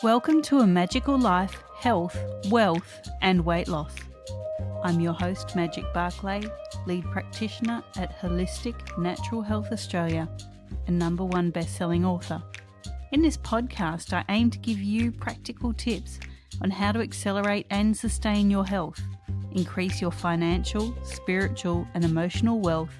Welcome to A Magical Life, Health, Wealth and Weight Loss. I'm your host, Magic Barclay, lead practitioner at Holistic Natural Health Australia and #1 best-selling author. In this podcast, I aim to give you practical tips on how to accelerate and sustain your health, increase your financial, spiritual and emotional wealth,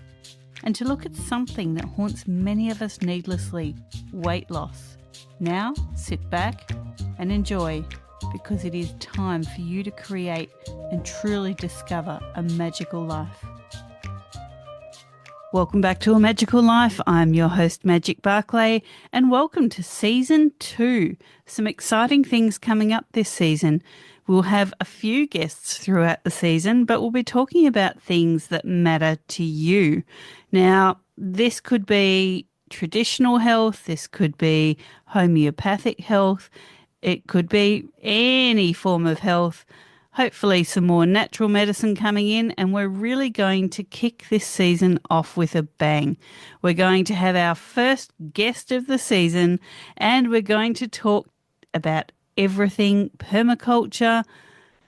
and to look at something that haunts many of us needlessly, weight loss. Now, sit back and enjoy, because it is time for you to create and truly discover a magical life. Welcome back to A Magical Life. I'm your host, Magic Barclay, and welcome to Season 2. Some exciting things coming up this season. We'll have a few guests throughout the season, but we'll be talking about things that matter to you. Now, this could be traditional health, this could be homeopathic health, it could be any form of health, hopefully some more natural medicine coming in, and we're really going to kick this season off with a bang. We're going to have our first guest of the season, and we're going to talk about everything permaculture,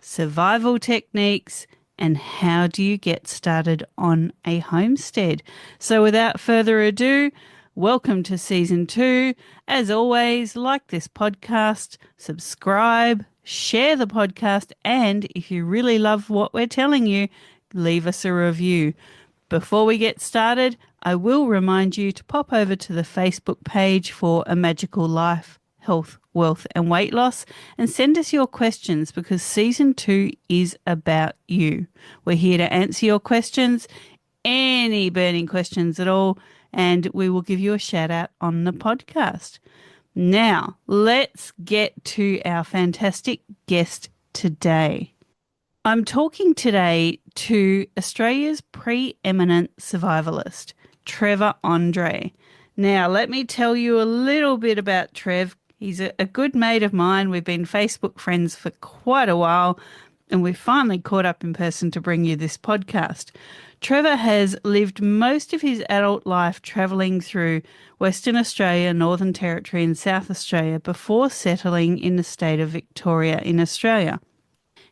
survival techniques, and how do you get started on a homestead. So without further ado, welcome to Season 2. As always, like this podcast, subscribe, share the podcast, and if you really love what we're telling you, leave us a review. Before we get started, I will remind you to pop over to the Facebook page for A Magical Life, Health, Wealth and Weight Loss and send us your questions, because Season 2 is about you. We're here to answer your questions, any burning questions at all, and we will give you a shout out on the podcast. Now, let's get to our fantastic guest today. I'm talking today to Australia's preeminent survivalist, Trevor Andrei. Now, let me tell you a little bit about Trev. He's a good mate of mine. We've been Facebook friends for quite a while, and we've finally caught up in person to bring you this podcast. Trevor has lived most of his adult life travelling through Western Australia, Northern Territory and South Australia before settling in the state of Victoria in Australia.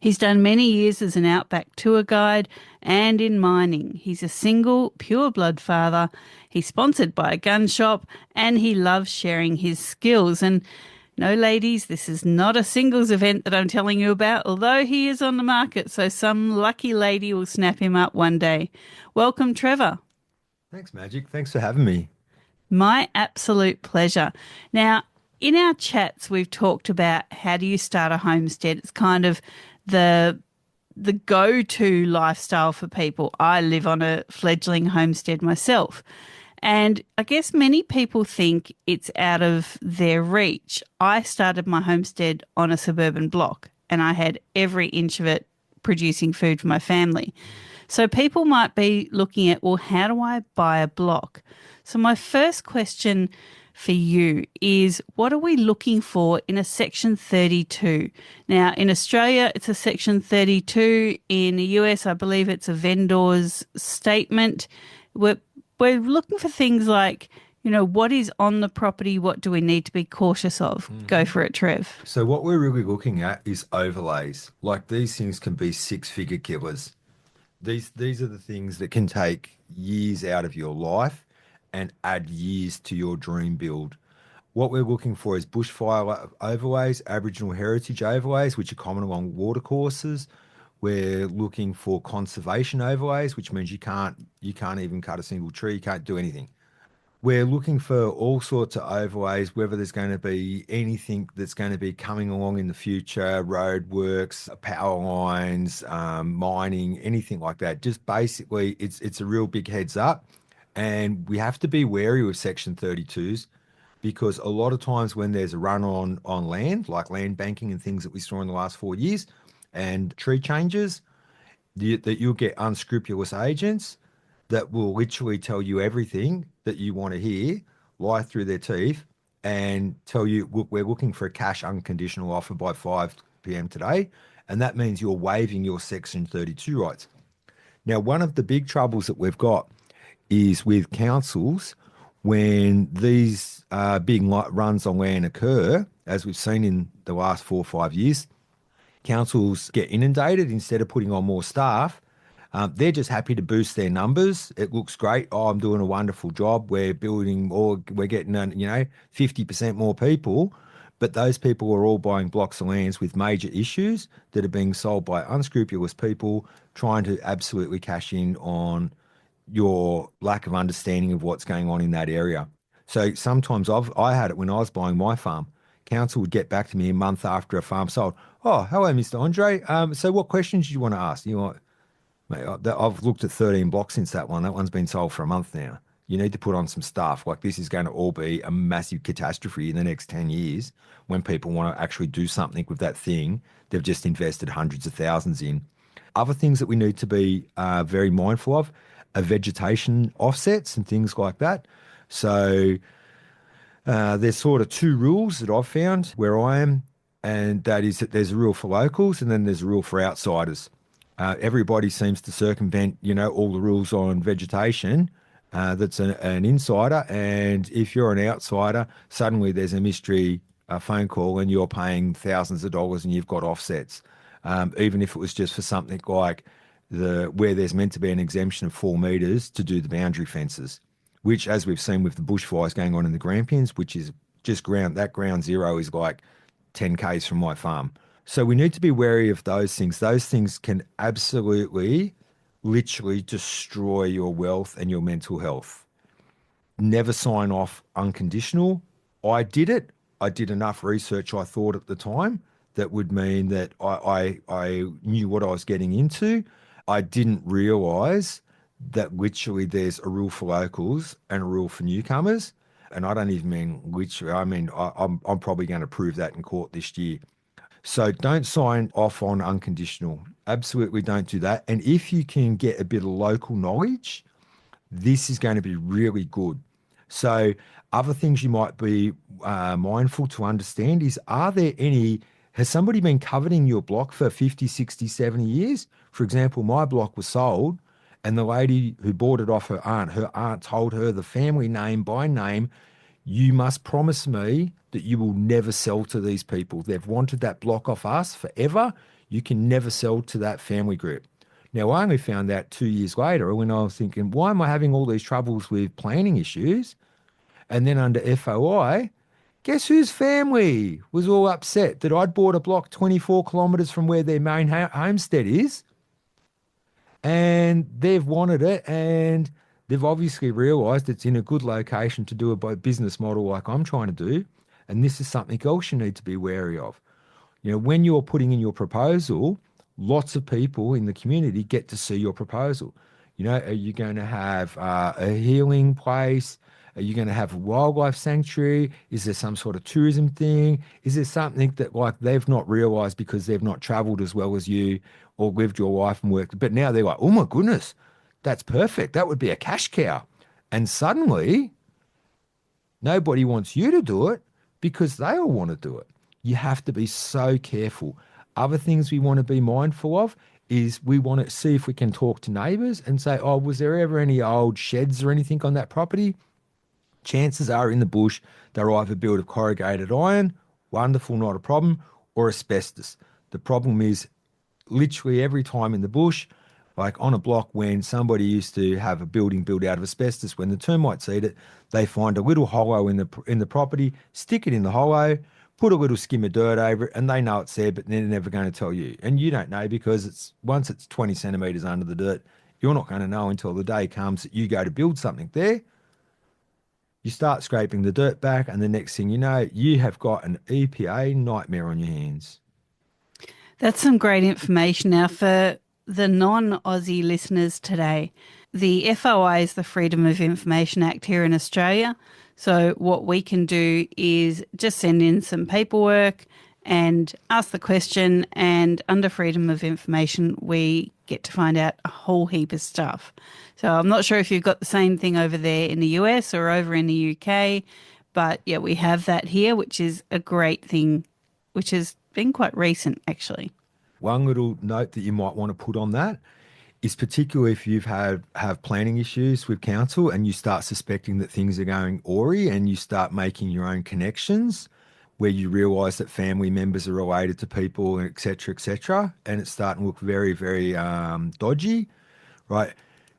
He's done many years as an outback tour guide and in mining. He's a single, pure-blood father. He's sponsored by a gun shop and he loves sharing his skills. And no, ladies, this is not a singles event that I'm telling you about, although he is on the market, so some lucky lady will snap him up one day. Welcome, Trevor. Thanks, Magic. Thanks for having me. My absolute pleasure. Now, in our chats, we've talked about how do you start a homestead. It's kind of the go-to lifestyle for people. I live on a fledgling homestead myself. And I guess many people think it's out of their reach. I started my homestead on a suburban block and I had every inch of it producing food for my family. So people might be looking at, well, how do I buy a block? So my first question for you is, what are we looking for in a Section 32? Now, in Australia, it's a Section 32. In the US, I believe it's a vendor's statement. We're looking for things like, what is on the property? What do we need to be cautious of? Go for it, Trev. So what we're really looking at is overlays. Like, these things can be six-figure killers. These are the things that can take years out of your life and add years to your dream build. What we're looking for is bushfire overlays, Aboriginal heritage overlays, which are common along watercourses. We're looking for conservation overlays, which means you can't even cut a single tree, you can't do anything. We're looking for all sorts of overlays, whether there's going to be anything that's going to be coming along in the future, roadworks, power lines, mining, anything like that. Just basically, it's a real big heads up. And we have to be wary with Section 32s, because a lot of times when there's a run on land, like land banking and things that we saw in the last 4 years, and tree changes, that you'll get unscrupulous agents that will literally tell you everything that you want to hear, lie through their teeth, and tell you, look, we're looking for a cash unconditional offer by 5 p.m. today. And that means you're waiving your Section 32 rights. Now, one of the big troubles that we've got is with councils when these big runs on land occur, as we've seen in the last 4 or 5 years, councils get inundated instead of putting on more staff. They're just happy to boost their numbers. It looks great. Oh, I'm doing a wonderful job. We're building more. We're getting, 50% more people. But those people are all buying blocks of lands with major issues that are being sold by unscrupulous people trying to absolutely cash in on your lack of understanding of what's going on in that area. So sometimes I had it when I was buying my farm. Council would get back to me a month after a farm sold. Oh, hello, Mr. Andre. So what questions do you want to ask? You know, mate, I've looked at 13 blocks since that one. That one's been sold for a month now. You need to put on some stuff. Like this is going to all be a massive catastrophe in the next 10 years when people want to actually do something with that thing they've just invested hundreds of thousands in. Other things that we need to be very mindful of are vegetation offsets and things like that. So there's sort of two rules that I've found where I am, and that is that there's a rule for locals and then there's a rule for outsiders. Everybody seems to circumvent, all the rules on vegetation. That's an insider, and if you're an outsider, suddenly there's a mystery phone call and you're paying thousands of dollars and you've got offsets. Even if it was just for something like where there's meant to be an exemption of 4 meters to do the boundary fences, which, as we've seen with the bushfires going on in the Grampians, which is just ground zero is like 10 k's from my farm. So we need to be wary of those things. Those things can absolutely, literally destroy your wealth and your mental health. Never sign off unconditional. I did it. I did enough research, I thought at the time, that would mean that I knew what I was getting into. I didn't realise that literally there's a rule for locals and a rule for newcomers. And I don't even mean literally. I mean, I'm probably going to prove that in court this year. So don't sign off on unconditional. Absolutely don't do that. And if you can get a bit of local knowledge, this is going to be really good. So other things you might be mindful to understand is, has somebody been coveting your block for 50, 60, 70 years? For example, my block was sold and the lady who bought it off her aunt told her the family name by name, you must promise me that you will never sell to these people. They've wanted that block off us forever. You can never sell to that family group. Now, I only found out 2 years later when I was thinking, why am I having all these troubles with planning issues? And then under FOI, guess whose family was all upset that I'd bought a block 24 kilometres from where their main homestead is, and they've wanted it, and they've obviously realised it's in a good location to do a business model like I'm trying to do, and this is something else you need to be wary of. When you're putting in your proposal, lots of people in the community get to see your proposal. Are you going to have a healing place? Are you going to have a wildlife sanctuary? Is there some sort of tourism thing? Is there something that like they've not realised because they've not travelled as well as you or lived your life and worked? But now they're like, oh my goodness, that's perfect. That would be a cash cow. And suddenly nobody wants you to do it because they all want to do it. You have to be so careful. Other things we want to be mindful of is we want to see if we can talk to neighbours and say, oh, was there ever any old sheds or anything on that property? Chances are in the bush, they're either built of corrugated iron, wonderful, not a problem, or asbestos. The problem is literally every time in the bush, like on a block when somebody used to have a building built out of asbestos, when the termites eat it, they find a little hollow in the property, stick it in the hollow, put a little skim of dirt over it, and they know it's there, but they're never going to tell you. And you don't know because once it's 20 centimetres under the dirt, you're not going to know until the day comes that you go to build something there. You start scraping the dirt back, and the next thing you know, you have got an EPA nightmare on your hands. That's some great information. Now, for the non-Aussie listeners today, the FOI is the Freedom of Information Act here in Australia. So what we can do is just send in some paperwork and ask the question, and under Freedom of Information, we get to find out a whole heap of stuff. So I'm not sure if you've got the same thing over there in the US or over in the UK, but yeah, we have that here, which is a great thing, which has been quite recent actually. One little note that you might want to put on that is particularly if you've have planning issues with council and you start suspecting that things are going awry and you start making your own connections where you realize that family members are related to people, et cetera, and it's starting to look very, very dodgy, right?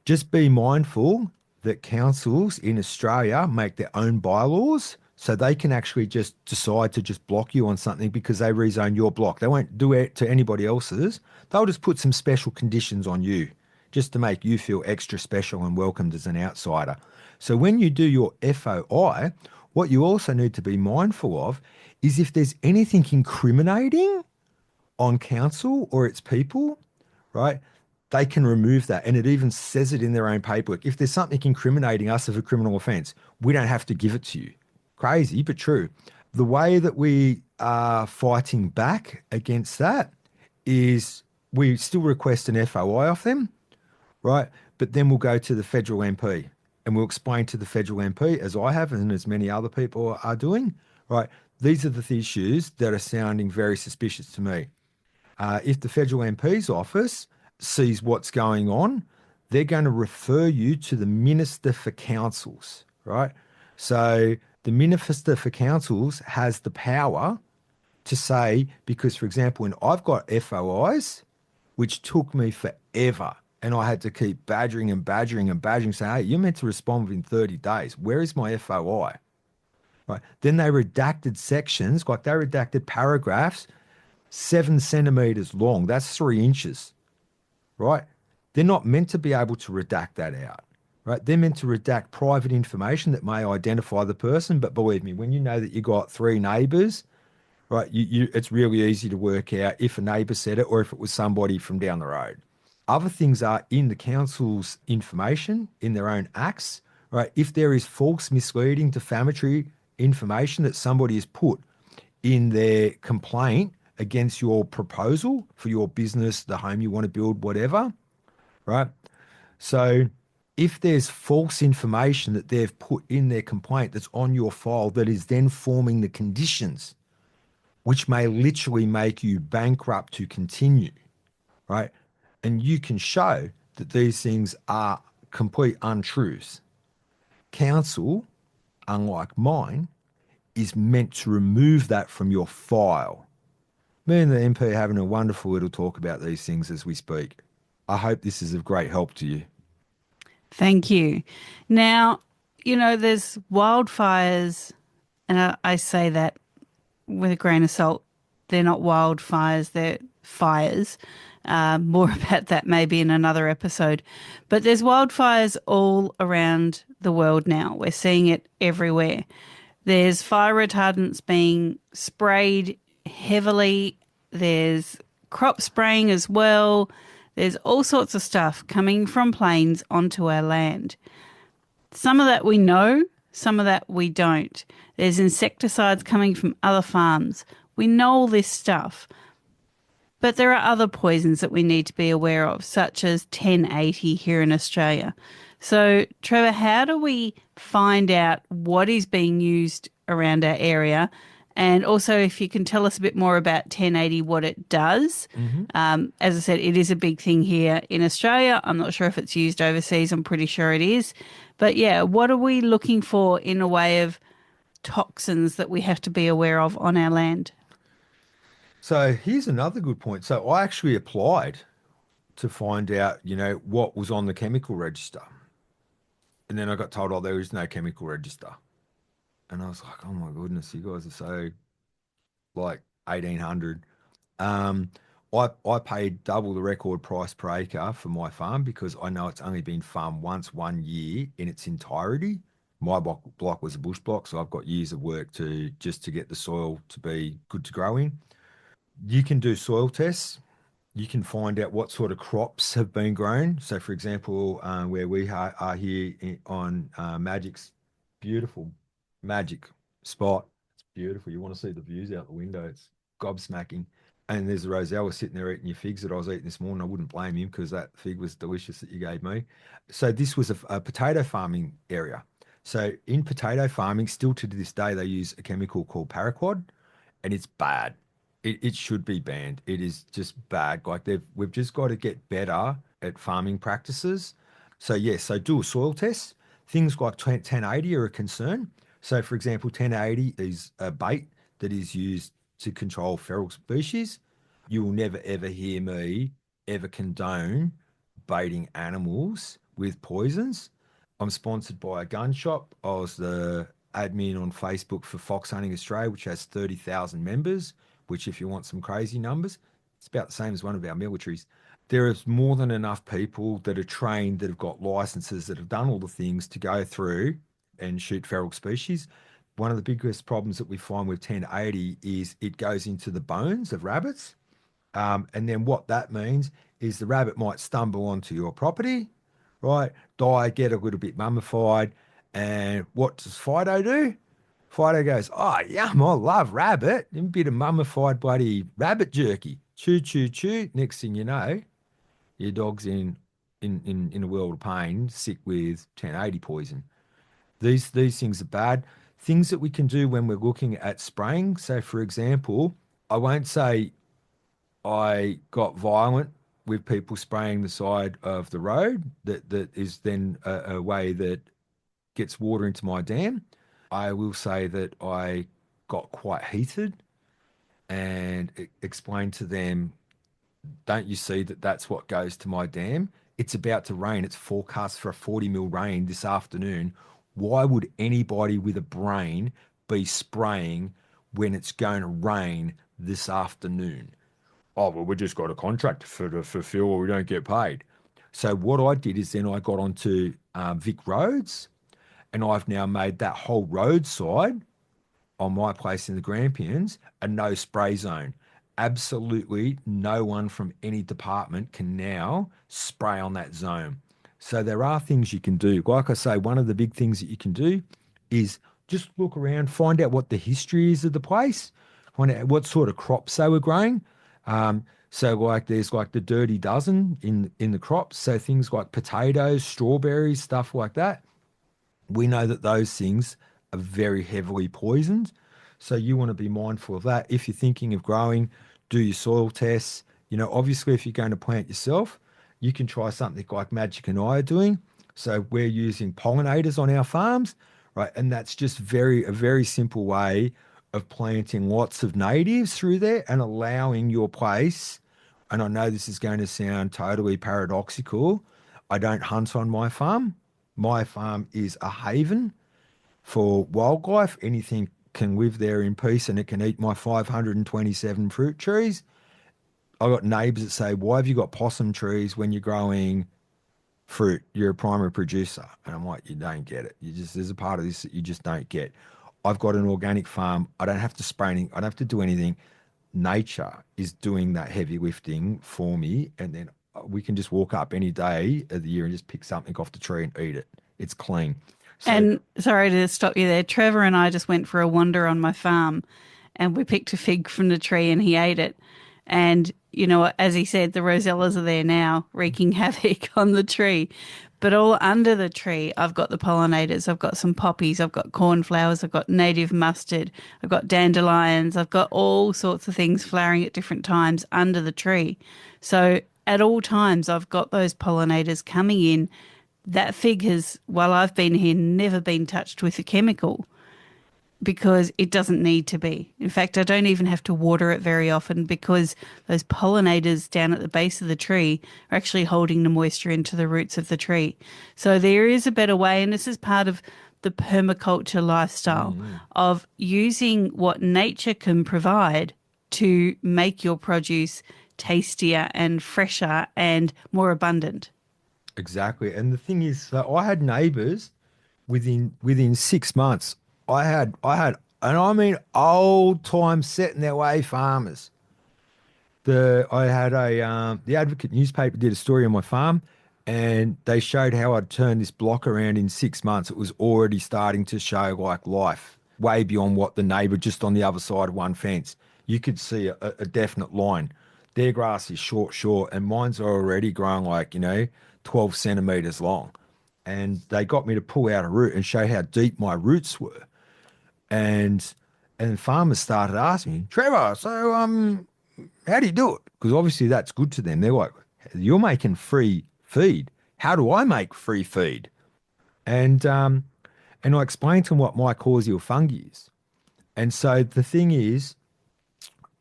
Just be mindful that councils in Australia make their own bylaws so they can actually just decide to just block you on something because they rezone your block. They won't do it to anybody else's. They'll just put some special conditions on you just to make you feel extra special and welcomed as an outsider. So when you do your FOI, what you also need to be mindful of is if there's anything incriminating on council or its people, right? They can remove that. And it even says it in their own paperwork. If there's something incriminating us of a criminal offence, we don't have to give it to you. Crazy, but true. The way that we are fighting back against that is we still request an FOI off them, right? But then we'll go to the federal MP and we'll explain to the federal MP, as I have and as many other people are doing, right? These are the issues that are sounding very suspicious to me. If the federal MP's office sees what's going on, they're going to refer you to the Minister for Councils, right? So the Minister for Councils has the power to say, because, for example, when I've got FOIs, which took me forever, and I had to keep badgering and badgering and badgering, saying, hey, you're meant to respond within 30 days. Where is my FOI? Right. Then they redacted sections, like they redacted paragraphs 7 centimeters long. That's 3 inches, right? They're not meant to be able to redact that out, right? They're meant to redact private information that may identify the person. But believe me, when you know that you got three neighbours, right, it's really easy to work out if a neighbour said it or if it was somebody from down the road. Other things are in the council's information, in their own acts, right? If there is false, misleading, defamatory information that somebody has put in their complaint against your proposal for your business, the home you want to build, whatever, right? So if there's false information that they've put in their complaint that's on your file that is then forming the conditions, which may literally make you bankrupt to continue, right? And you can show that these things are complete untruths. Council, unlike mine, is meant to remove that from your file. Me and the MP are having a wonderful little talk about these things as we speak. I hope this is of great help to you. Thank you. Now, there's wildfires, and I say that with a grain of salt. They're not wildfires, they're fires. More about that maybe in another episode. But there's wildfires all around the world now. We're seeing it everywhere. There's fire retardants being sprayed heavily. There's crop spraying as well. There's all sorts of stuff coming from planes onto our land. Some of that we know, some of that we don't. There's insecticides coming from other farms. We know all this stuff. But there are other poisons that we need to be aware of, such as 1080 here in Australia. So, Trevor, how do we find out what is being used around our area? And also, if you can tell us a bit more about 1080, what it does. As I said, it is a big thing here in Australia. I'm not sure if it's used overseas. I'm pretty sure it is. But yeah, what are we looking for in a way of toxins that we have to be aware of on our land? So here's another good point. So I actually applied to find out, what was on the chemical register. And then I got told, oh, there is no chemical register. And I was like, oh my goodness, you guys are so like 1800. Um, I paid double the record price per acre for my farm because I know it's only been farmed once 1 year in its entirety. My block was a bush block, so I've got years of work to get the soil to be good to grow in. You can do soil tests. You can find out what sort of crops have been grown. So, for example, where we are here on Magic's beautiful Magic spot. It's beautiful. You want to see the views out the window. It's gobsmacking. And there's a Rosella sitting there eating your figs that I was eating this morning. I wouldn't blame him because that fig was delicious that you gave me. So this was a potato farming area. So in potato farming, still to this day, they use a chemical called paraquat, and it's bad. It should be banned. It is just bad. Like we've just got to get better at farming practices. So yes, so do a soil test. Things like 1080 are a concern. So for example, 1080 is a bait that is used to control feral species. You will never ever hear me ever condone baiting animals with poisons. I'm sponsored by a gun shop. I was the admin on Facebook for Fox Hunting Australia, which has 30,000 members, which, if you want some crazy numbers, it's about the same as one of our militaries. There is more than enough people that are trained, that have got licenses, that have done all the things to go through and shoot feral species. One of the biggest problems that we find with 1080 is it goes into the bones of rabbits. And then what that means is the rabbit might stumble onto your property, right? Die, get a little bit mummified. And what does Fido do? Fido goes, oh, yum, I love rabbit. A bit of mummified bloody rabbit jerky. Chew, chew, chew. Next thing you know, your dog's in a world of pain, sick with 1080 poison. These things are bad. Things that we can do when we're looking at spraying. So, for example, I won't say I got violent with people spraying the side of the road. That is then a way that gets water into my dam. I will say that I got quite heated and explained to them, don't you see that that's what goes to my dam? It's about to rain. It's forecast for a 40 mil rain this afternoon. Why would anybody with a brain be spraying when it's going to rain this afternoon? Oh, well, we just got a contract to fulfill or we don't get paid. So what I did is then I got onto Vic Roads, and I've now made that whole roadside on my place in the Grampians a no spray zone. Absolutely no one from any department can now spray on that zone. So there are things you can do. Like I say, one of the big things that you can do is just look around, find out what the history is of the place, find out what sort of crops they were growing. So like there's like the dirty dozen in the crops. So things like potatoes, strawberries, stuff like that. We know that those things are very heavily poisoned. So you want to be mindful of that. If you're thinking of growing, do your soil tests. You know, obviously, if you're going to plant yourself, you can try something like Magic and I are doing. So we're using pollinators on our farms, right? And that's just a very simple way of planting lots of natives through there and allowing your place. And I know this is going to sound totally paradoxical. I don't hunt on my farm. My farm is a haven for wildlife. Anything can live there in peace and it can eat my 527 fruit trees. I got neighbours that say, why have you got possum trees when you're growing fruit? You're a primary producer. And I'm like, you don't get it. There's a part of this that you just don't get. I've got an organic farm. I don't have to spray anything. I don't have to do anything. Nature is doing that heavy lifting for me. And then we can just walk up any day of the year and just pick something off the tree and eat it. It's clean. So, And sorry to stop you there. Trevor and I just went for a wander on my farm and we picked a fig from the tree and he ate it. And, you know, as he said, the rosellas are there now wreaking havoc on the tree. But all under the tree, I've got the pollinators. I've got some poppies. I've got cornflowers. I've got native mustard. I've got dandelions. I've got all sorts of things flowering at different times under the tree. So at all times, I've got those pollinators coming in. That fig has, while I've been here, never been touched with a chemical because it doesn't need to be. In fact, I don't even have to water it very often because those pollinators down at the base of the tree are actually holding the moisture into the roots of the tree. So there is a better way, and this is part of the permaculture lifestyle of using what nature can provide to make your produce tastier and fresher and more abundant. exactly. And the thing is, so I had neighbours within 6 months. I had, and I mean old time set in their way farmers. I had the Advocate newspaper did a story on my farm, and they showed how I'd turned this block around in 6 months. It was already starting to show like life, way beyond what the neighbour just on the other side of one fence. You could see a definite line. Their grass is short, and mine's are already growing like 12 centimeters long. And they got me to pull out a root and show how deep my roots were. And farmers started asking me, Trevor, so how do you do it? Because obviously that's good to them. They're like, you're making free feed. How do I make free feed? And and I explained to him what mycorrhizal fungi is. And so the thing is,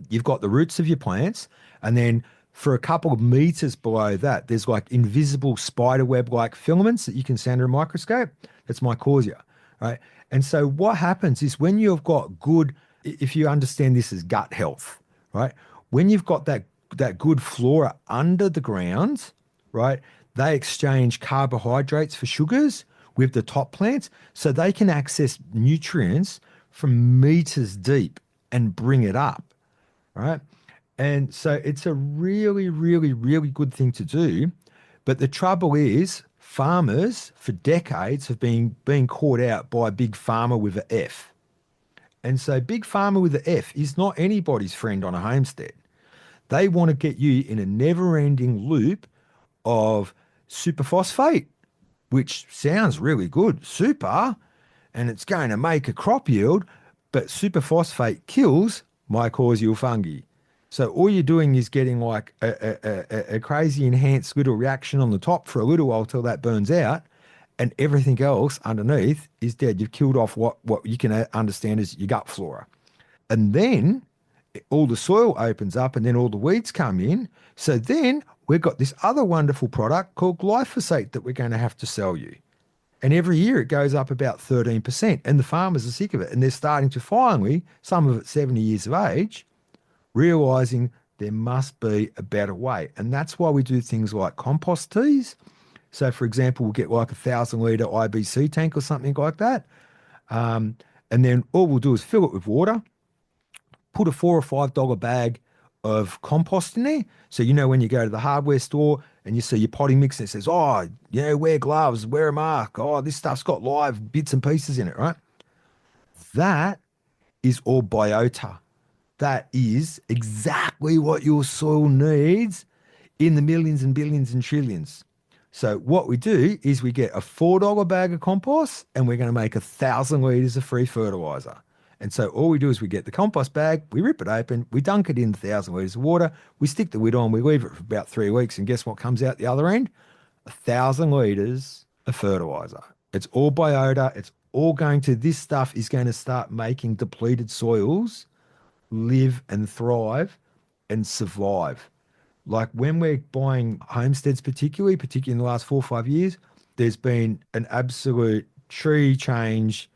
you've got the roots of your plants, and then for a couple of meters below that, there's like invisible spider web like filaments that you can see under a microscope. That's mycorrhiza, right? And so what happens is when you've got good, if you understand this as gut health, right? When you've got that good flora under the ground, right? They exchange carbohydrates for sugars with the top plants, so they can access nutrients from meters deep and bring it up, right? And so it's a really, really, really good thing to do. But the trouble is, farmers for decades have been caught out by big pharma with a F. And so big pharma with a F is not anybody's friend on a homestead. They want to get you in a never-ending loop of superphosphate, which sounds really good, super, and it's going to make a crop yield, but superphosphate kills mycorrhizal fungi. So all you're doing is getting like a crazy enhanced little reaction on the top for a little while till that burns out, and everything else underneath is dead. You've killed off what you can understand as your gut flora. And then all the soil opens up and then all the weeds come in. So then we've got this other wonderful product called glyphosate that we're going to have to sell you. And every year it goes up about 13%. And the farmers are sick of it. And they're starting to finally, some of it 70 years of age, realizing there must be a better way. And that's why we do things like compost teas. So, for example, we'll get like a 1,000 litre IBC tank or something like that. And then all we'll do is fill it with water, put a $4 or $5 bag of compost in there. So, you know, when you go to the hardware store and you see your potting mix and it says, oh, you know, wear gloves, wear a mask. Oh, this stuff's got live bits and pieces in it, right? That is all biota. That is exactly what your soil needs in the millions and billions and trillions. So what we do is we get a $4 bag of compost and we're going to make 1,000 litres of free fertiliser. And so all we do is we get the compost bag, we rip it open, we dunk it in 1,000 litres of water, we stick the lid on, we leave it for about 3 weeks, and guess what comes out the other end? 1,000 litres of fertiliser. It's all biota. It's all going to, this stuff is going to start making depleted soils live and thrive and survive. Like when we're buying homesteads, particularly in the last 4 or 5 years, there's been an absolute tree change,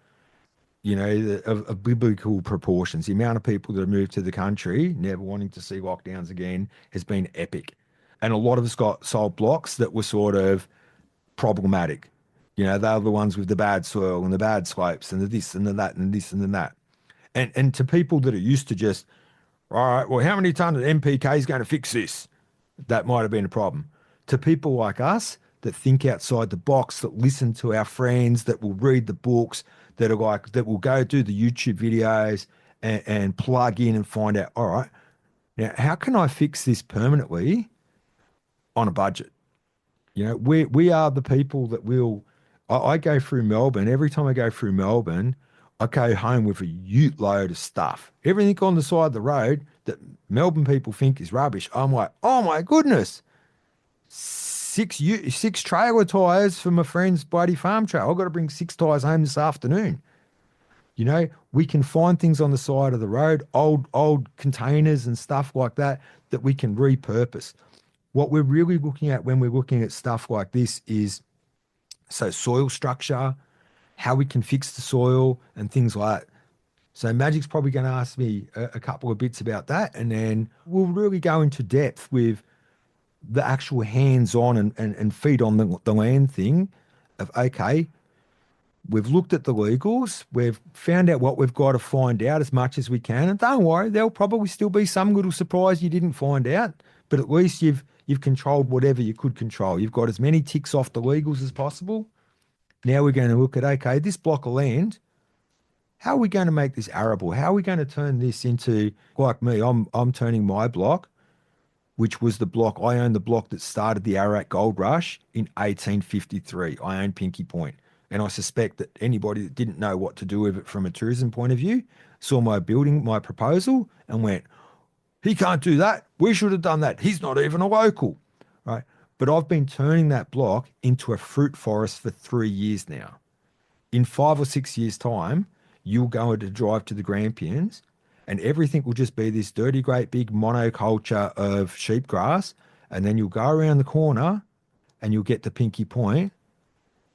you know, of biblical proportions. The amount of people that have moved to the country, never wanting to see lockdowns again, has been epic. And a lot of us got sold blocks that were sort of problematic. You know, they're the ones with the bad soil and the bad slopes and the this and the that and this and the that. And to people that are used to just, all right, well, how many tons of NPK is going to fix this? That might have been a problem. To people like us that think outside the box, that listen to our friends, that will read the books, that are like, that will go do the YouTube videos and plug in and find out, all right, now how can I fix this permanently on a budget? You know, we are the people that will, I go through Melbourne. Every time I go through Melbourne, I go home with a ute load of stuff. Everything on the side of the road that Melbourne people think is rubbish. I'm like, oh my goodness, six trailer tyres for my friend's bloody farm trailer. I've got to bring 6 tyres home this afternoon. You know, we can find things on the side of the road, old containers and stuff like that, that we can repurpose. What we're really looking at when we're looking at stuff like this is, so soil structure, how we can fix the soil and things like that. So Magic's probably going to ask me a couple of bits about that, and then we'll really go into depth with the actual hands-on and feet on the land thing of, okay, we've looked at the legals, we've found out what we've got to find out as much as we can, and don't worry, there'll probably still be some little surprise you didn't find out, but at least you've controlled whatever you could control. You've got as many ticks off the legals as possible. Now we're going to look at, okay, this block of land, how are we going to make this arable? How are we going to turn this into, like me, I'm turning my block, which was the block, I own the block that started the Ararat Gold Rush in 1853. I own Pinky Point. And I suspect that anybody that didn't know what to do with it from a tourism point of view saw my proposal and went, he can't do that. We should have done that. He's not even a local, right? But I've been turning that block into a fruit forest for 3 years now. In 5 or 6 years' time, you'll go to drive to the Grampians and everything will just be this dirty, great big monoculture of sheepgrass. And then you'll go around the corner and you'll get to Pinky Point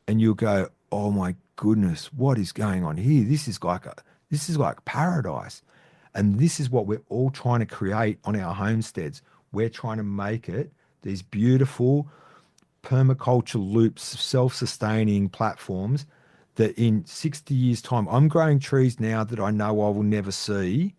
and you'll go, oh my goodness, what is going on here? This is like paradise. And this is what we're all trying to create on our homesteads. We're trying to make it these beautiful permaculture loops, self-sustaining platforms that in 60 years' time, I'm growing trees now that I know I will never see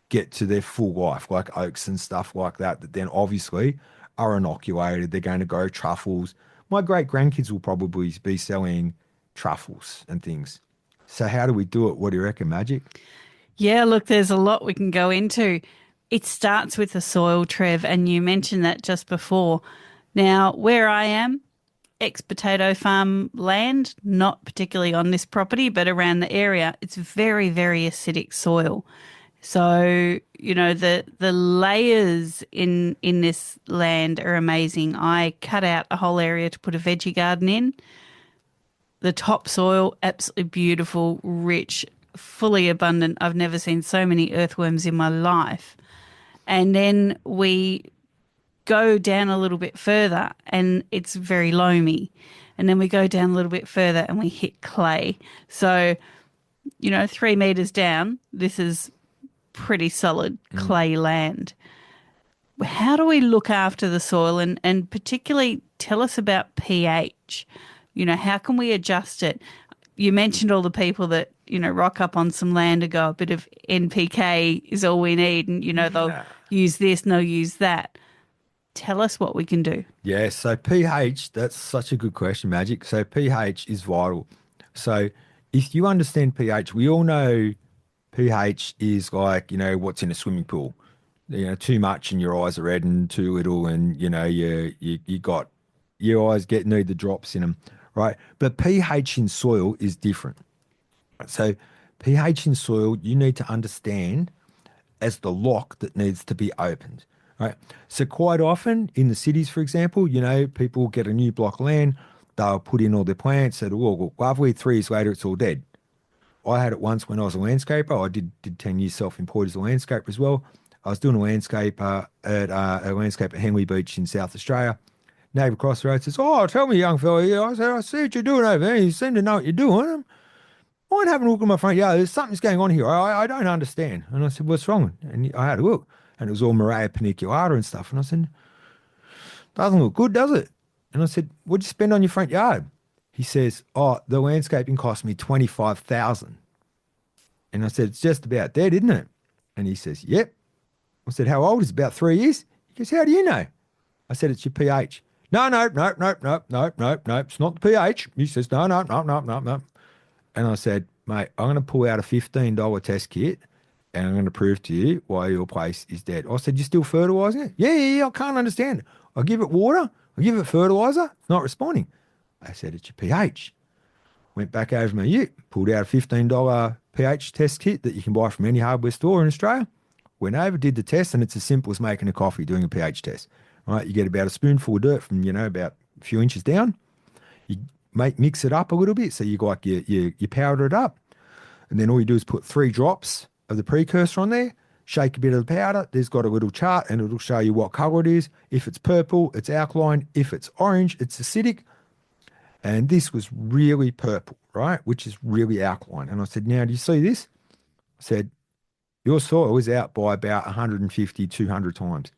get to their full life, like oaks and stuff like that, that then obviously are inoculated. They're going to grow truffles. My great grandkids will probably be selling truffles and things. So how do we do it? What do you reckon, Magic? Yeah, look, there's a lot we can go into. It starts with the soil, Trev, and you mentioned that just before. Now, where I am, ex-potato farm land, not particularly on this property, but around the area, it's very, very acidic soil. So, the layers in this land are amazing. I cut out a whole area to put a veggie garden in. The topsoil, absolutely beautiful, rich, fully abundant. I've never seen so many earthworms in my life. And then we go down a little bit further and it's very loamy. And then we go down a little bit further and we hit clay. So, 3 meters down, this is pretty solid clay land. How do we look after the soil and particularly tell us about pH? How can we adjust it? You mentioned all the people that, rock up on some land and go, a bit of NPK is all we need. And, they'll use this and they'll use that. Tell us what we can do. Yeah, so pH, that's such a good question, Magic. So pH is vital. So if you understand pH, we all know pH is like, what's in a swimming pool. Too much and your eyes are red and too little and, you got your eyes need the drops in them, right? But pH in soil is different. So pH in soil, you need to understand as the lock that needs to be opened, right? So quite often in the cities, for example, people get a new block of land, they'll put in all their plants, it'll all look lovely. 3 years later, it's all dead. I had it once when I was a landscaper. I did 10 years self-employed as a landscaper as well. I was doing a landscaper at Henley Beach in South Australia. Neighbour across the road says, "Oh, tell me, young fella." Yeah, I said, "I see what you're doing over there. You seem to know what you're doing. Mind having a look at my front yard. There's something's going on here. I don't understand." And I said, "What's wrong?" And I had a look, and it was all Morea paniculata and stuff. And I said, "Doesn't look good, does it?" And I said, "What'd you spend on your front yard?" He says, "Oh, the landscaping cost me 25,000." And I said, "It's just about dead, isn't it?" And he says, "Yep." I said, "How old is it? About 3 years?" He goes, "How do you know?" I said, "It's your pH." No, no, no, no, no, no, no, no. It's not the pH. He says, "No, no, no, no, no, no." And I said, "Mate, I'm going to pull out a $15 test kit and I'm going to prove to you why your place is dead." I said, "You still fertilising it?" Yeah, yeah, yeah. I can't understand it. I give it water. I give it fertiliser. It's not responding. I said, "It's your pH." Went back over my ute, pulled out a $15 pH test kit that you can buy from any hardware store in Australia. Went over, did the test, and it's as simple as making a coffee, doing a pH test. Right, you get about a spoonful of dirt from, about a few inches down. You mix it up a little bit, so you powder it up, and then all you do is put 3 drops of the precursor on there, shake a bit of the powder. There's got a little chart, and it'll show you what colour it is. If it's purple, it's alkaline. If it's orange, it's acidic. And this was really purple, right, which is really alkaline. And I said, "Now, do you see this?" I said, "Your soil is out by about 150, 200 times."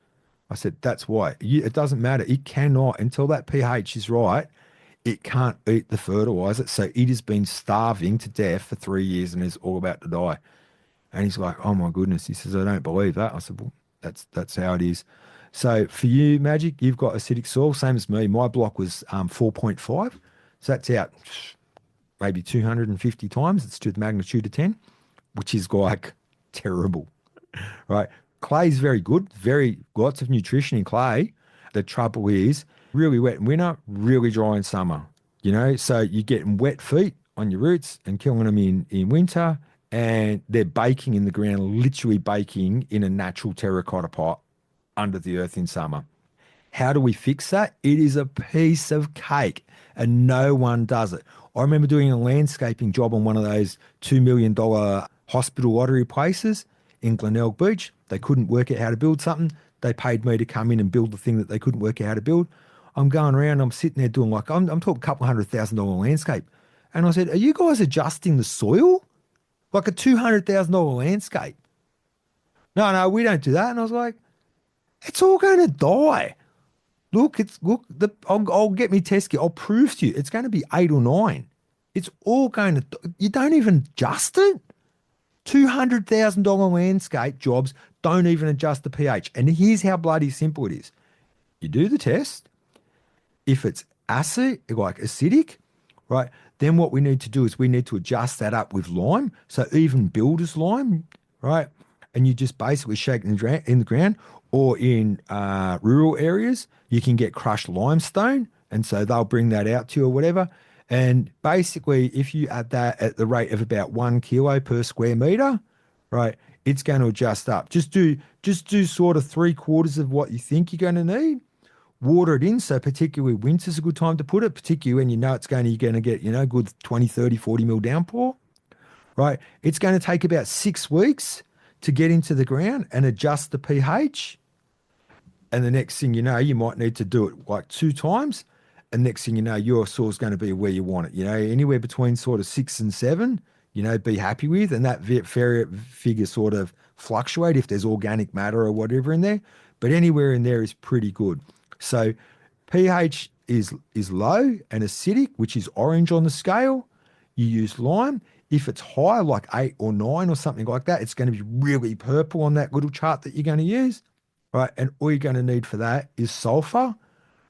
I said, "That's why. It doesn't matter. It cannot, until that pH is right, it can't eat the fertilizer. So it has been starving to death for 3 years and is all about to die." And he's like, "Oh my goodness." He says, "I don't believe that." I said, "Well, that's how it is." So for you, Magic, you've got acidic soil, same as me. My block was 4.5. So that's out maybe 250 times. It's to the magnitude of 10, which is like terrible, right? Clay is very good, very lots of nutrition in clay. The trouble is really wet in winter, really dry in summer, so you're getting wet feet on your roots and killing them in winter, and they're baking in the ground, literally baking in a natural terracotta pot under the earth in summer. How do we fix that? It is a piece of cake and no one does it. I remember doing a landscaping job on one of those $2 million hospital lottery places in Glenelg Beach. They couldn't work out how to build something. They paid me to come in and build the thing that they couldn't work out how to build. I'm going around, I'm sitting there doing like, I'm talking a couple $100,000 landscape. And I said, are you guys adjusting the soil? Like a $200,000 landscape? No, we don't do that. And I was like, it's all going to die. I'll get me test kit. I'll prove to you. It's going to be 8 or 9. It's all going to. You don't even adjust it. $200,000 landscape jobs don't even adjust the pH. And here's how bloody simple it is. You do the test. If it's acid, like acidic, right, then what we need to do is we need to adjust that up with lime. So even builder's lime, right? And you just basically shake it in the ground, or in rural areas, you can get crushed limestone. And so they'll bring that out to you or whatever. And basically, if you add that at the rate of about 1 kilo per square meter, right, it's going to adjust up. Just do sort of 3/4 of what you think you're going to need. Water it in. So particularly winter's a good time to put it, particularly when you know you're going to get, good 20, 30, 40 mil downpour, right? It's going to take about 6 weeks to get into the ground and adjust the pH. And the next thing you know, you might need to do it like 2 times. And next thing you know, your soil's going to be where you want it. Anywhere between sort of 6 and 7, be happy with. And that figure sort of fluctuate if there's organic matter or whatever in there. But anywhere in there is pretty good. So pH is low and acidic, which is orange on the scale. You use lime. If it's high, like 8 or 9 or something like that, it's going to be really purple on that little chart that you're going to use, right? And all you're going to need for that is sulfur,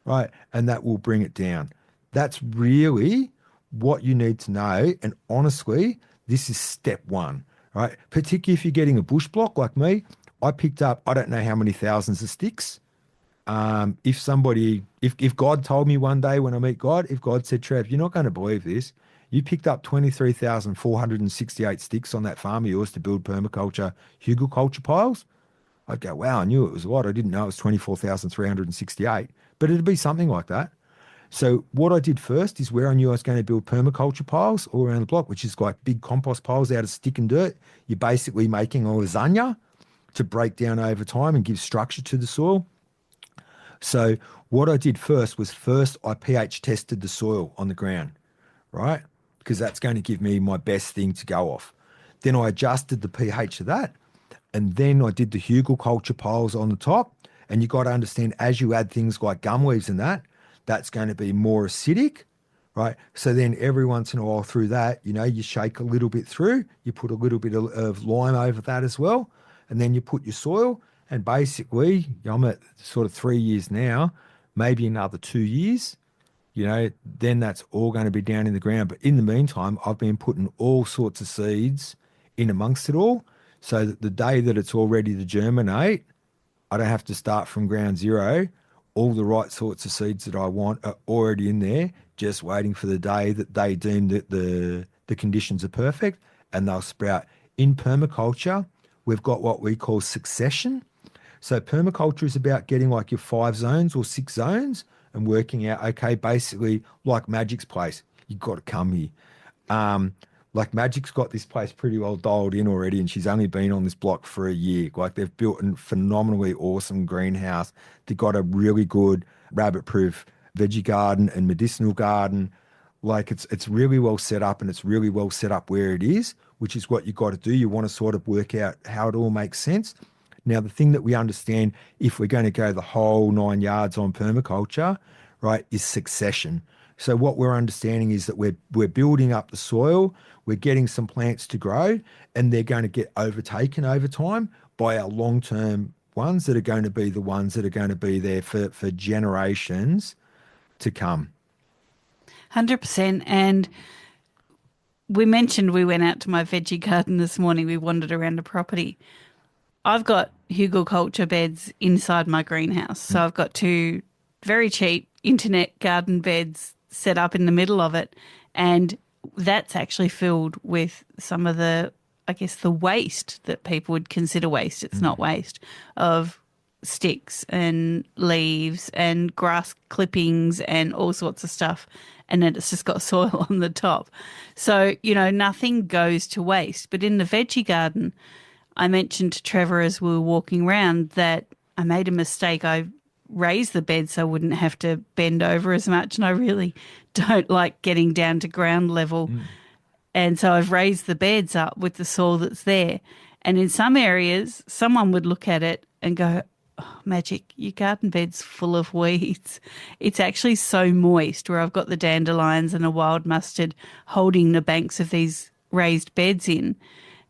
right? And that will bring it down. That's really what you need to know. And honestly, this is step 1, right? Particularly if you're getting a bush block like me. I picked up, I don't know how many thousands of sticks. If God told me one day when I meet God, if God said, Trev, you're not going to believe this. You picked up 23,468 sticks on that farm of yours to build permaculture, Hugelkultur piles. I'd go, wow, I knew it was a lot. I didn't know it was 24,368, but it'd be something like that. So what I did first is where I knew I was going to build permaculture piles all around the block, which is like big compost piles out of stick and dirt. You're basically making a lasagna to break down over time and give structure to the soil. So what I did first I pH tested the soil on the ground, right? Because that's going to give me my best thing to go off. Then I adjusted the pH of that. And then I did the Hugelkultur piles on the top. And you got to understand, as you add things like gum leaves and that's going to be more acidic, right? So then every once in a while through that, you shake a little bit through, you put a little bit of lime over that as well. And then you put your soil. And basically, I'm at sort of 3 years now, maybe another 2 years, then that's all going to be down in the ground. But in the meantime, I've been putting all sorts of seeds in amongst it all, so that the day that it's all ready to germinate, I don't have to start from ground zero. All the right sorts of seeds that I want are already in there, just waiting for the day that they deem that the conditions are perfect, and they'll sprout. In permaculture, we've got what we call succession. So permaculture is about getting like your 5 zones or 6 zones and working out, okay, basically like Magic's place, you've got to come here. Like Magic's got this place pretty well dialed in already, and she's only been on this block for a year. Like they've built a phenomenally awesome greenhouse. They've got a really good rabbit-proof veggie garden and medicinal garden. Like it's really well set up, and it's really well set up where it is, which is what you've got to do. You want to sort of work out how it all makes sense. Now, the thing that we understand, if we're going to go the whole 9 yards on permaculture, right, is succession. So what we're understanding is that we're building up the soil, we're getting some plants to grow, and they're going to get overtaken over time by our long-term ones that are going to be the ones that are going to be there for generations to come. 100%. And we mentioned we went out to my veggie garden this morning. We wandered around the property. I've got Hugelkultur beds inside my greenhouse. So I've got 2 very cheap internet garden beds set up in the middle of it. And that's actually filled with some of the, I guess, the waste that people would consider waste. It's not waste, of sticks and leaves and grass clippings and all sorts of stuff. And then it's just got soil on the top. So, nothing goes to waste. But in the veggie garden, I mentioned to Trevor as we were walking around that I made a mistake. I raised the bed so I wouldn't have to bend over as much. And I really don't like getting down to ground level. And so I've raised the beds up with the soil that's there. And in some areas, someone would look at it and go, oh, Magic, your garden bed's full of weeds. It's actually so moist where I've got the dandelions and a wild mustard holding the banks of these raised beds in.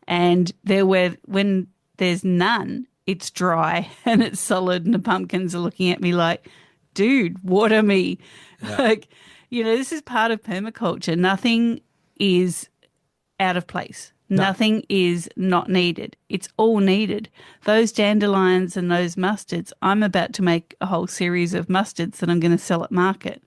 And when there's none, it's dry and it's solid and the pumpkins are looking at me like, dude, water me. Yeah. Like, this is part of permaculture. Nothing is out of place. No. Nothing is not needed. It's all needed. Those dandelions and those mustards, I'm about to make a whole series of mustards that I'm going to sell at market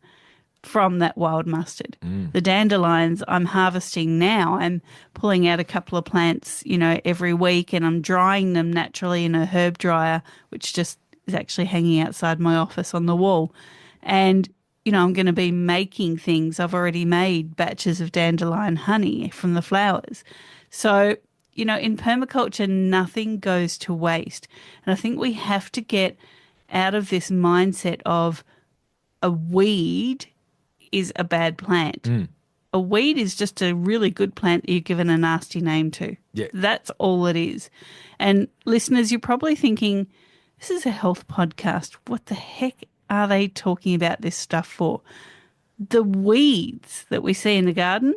from that wild mustard. The dandelions I'm harvesting now. I'm pulling out a couple of plants, every week, and I'm drying them naturally in a herb dryer, which just is actually hanging outside my office on the wall. And I'm going to be making things. I've already made batches of dandelion honey from the flowers. So, in permaculture, nothing goes to waste. And I think we have to get out of this mindset of a weed is a bad plant. A weed is just a really good plant that you've given a nasty name to. Yeah. That's all it is. And listeners, you're probably thinking, this is a health podcast. What the heck are they talking about this stuff for? The weeds that we see in the garden,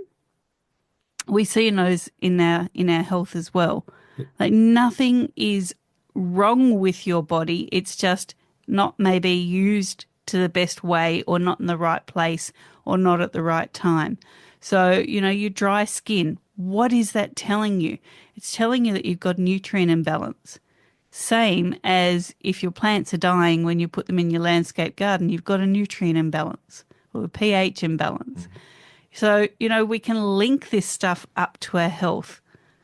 we see in those in our health as well. Like nothing is wrong with your body. It's just not maybe used to the best way or not in the right place or not at the right time. So, your dry skin, what is that telling you? It's telling you that you've got nutrient imbalance. Same as if your plants are dying when you put them in your landscape garden, you've got a nutrient imbalance or a pH imbalance. So, we can link this stuff up to our health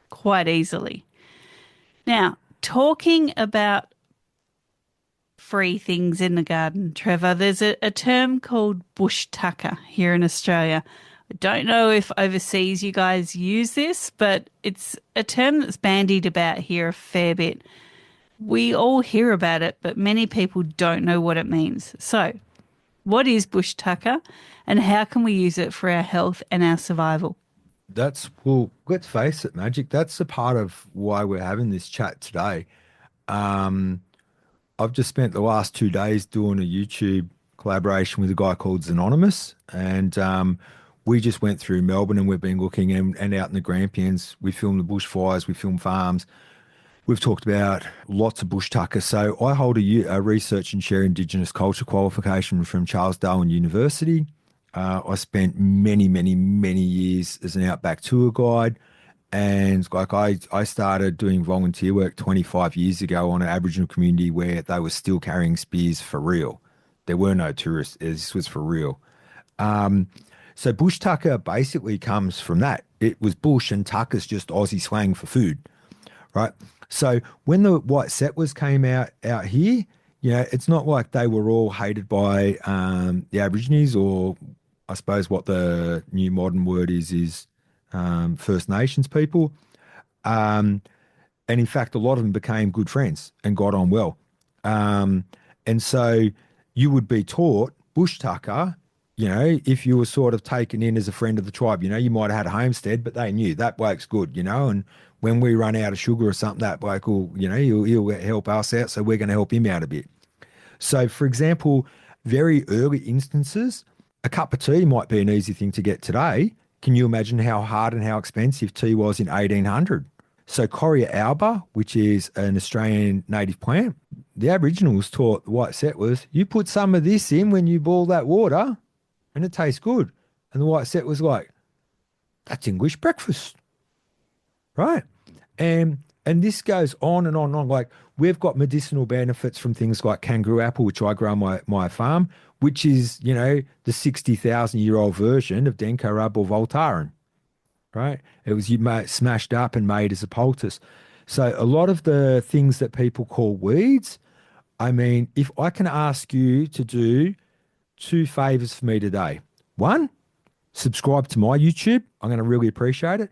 quite easily. Now, talking about free things in the garden, Trevor, there's a term called bush tucker here in Australia. I don't know if overseas you guys use this, but it's a term that's bandied about here a fair bit. We all hear about it, but many people don't know what it means. So, what is bush tucker and how can we use it for our health and our survival? Well, let's face it, Magic, that's a part of why we're having this chat today. I've just spent the last 2 days doing a YouTube collaboration with a guy called Anonymous, and we just went through Melbourne and we've been looking and out in the Grampians. We filmed the bushfires, we filmed farms. We've talked about lots of bush tucker. So I hold a research and share Indigenous culture qualification from Charles Darwin University. I spent many, many, many years as an outback tour guide. And I started doing volunteer work 25 years ago on an Aboriginal community where they were still carrying spears for real. There were no tourists. This was for real. So bush tucker basically comes from that. It was bush and tucker's just Aussie slang for food, right? So when the white settlers came out here, it's not like they were all hated by the Aborigines, or I suppose what the new modern word is First Nations people. And in fact, a lot of them became good friends and got on well. And so you would be taught bush tucker, if you were sort of taken in as a friend of the tribe. You might have had a homestead, but they knew that bloke's good, and when we run out of sugar or something, that bloke will, he'll help us out, so we're going to help him out a bit. So, for example, very early instances, a cup of tea might be an easy thing to get today. Can you imagine how hard and how expensive tea was in 1800? So Coria alba, which is an Australian native plant, the Aboriginals taught the white settlers, you put some of this in when you boil that water and it tastes good. And the white settlers like, that's English breakfast. Right. And this goes on and on and on. Like we've got medicinal benefits from things like kangaroo apple, which I grow on my farm, which is, the 60,000-year-old version of Denko rub or Voltaren. Right. It was smashed up and made as a poultice. So a lot of the things that people call weeds I mean, if I can ask you to do two favors for me today. One, subscribe to my YouTube. I'm going to really appreciate it.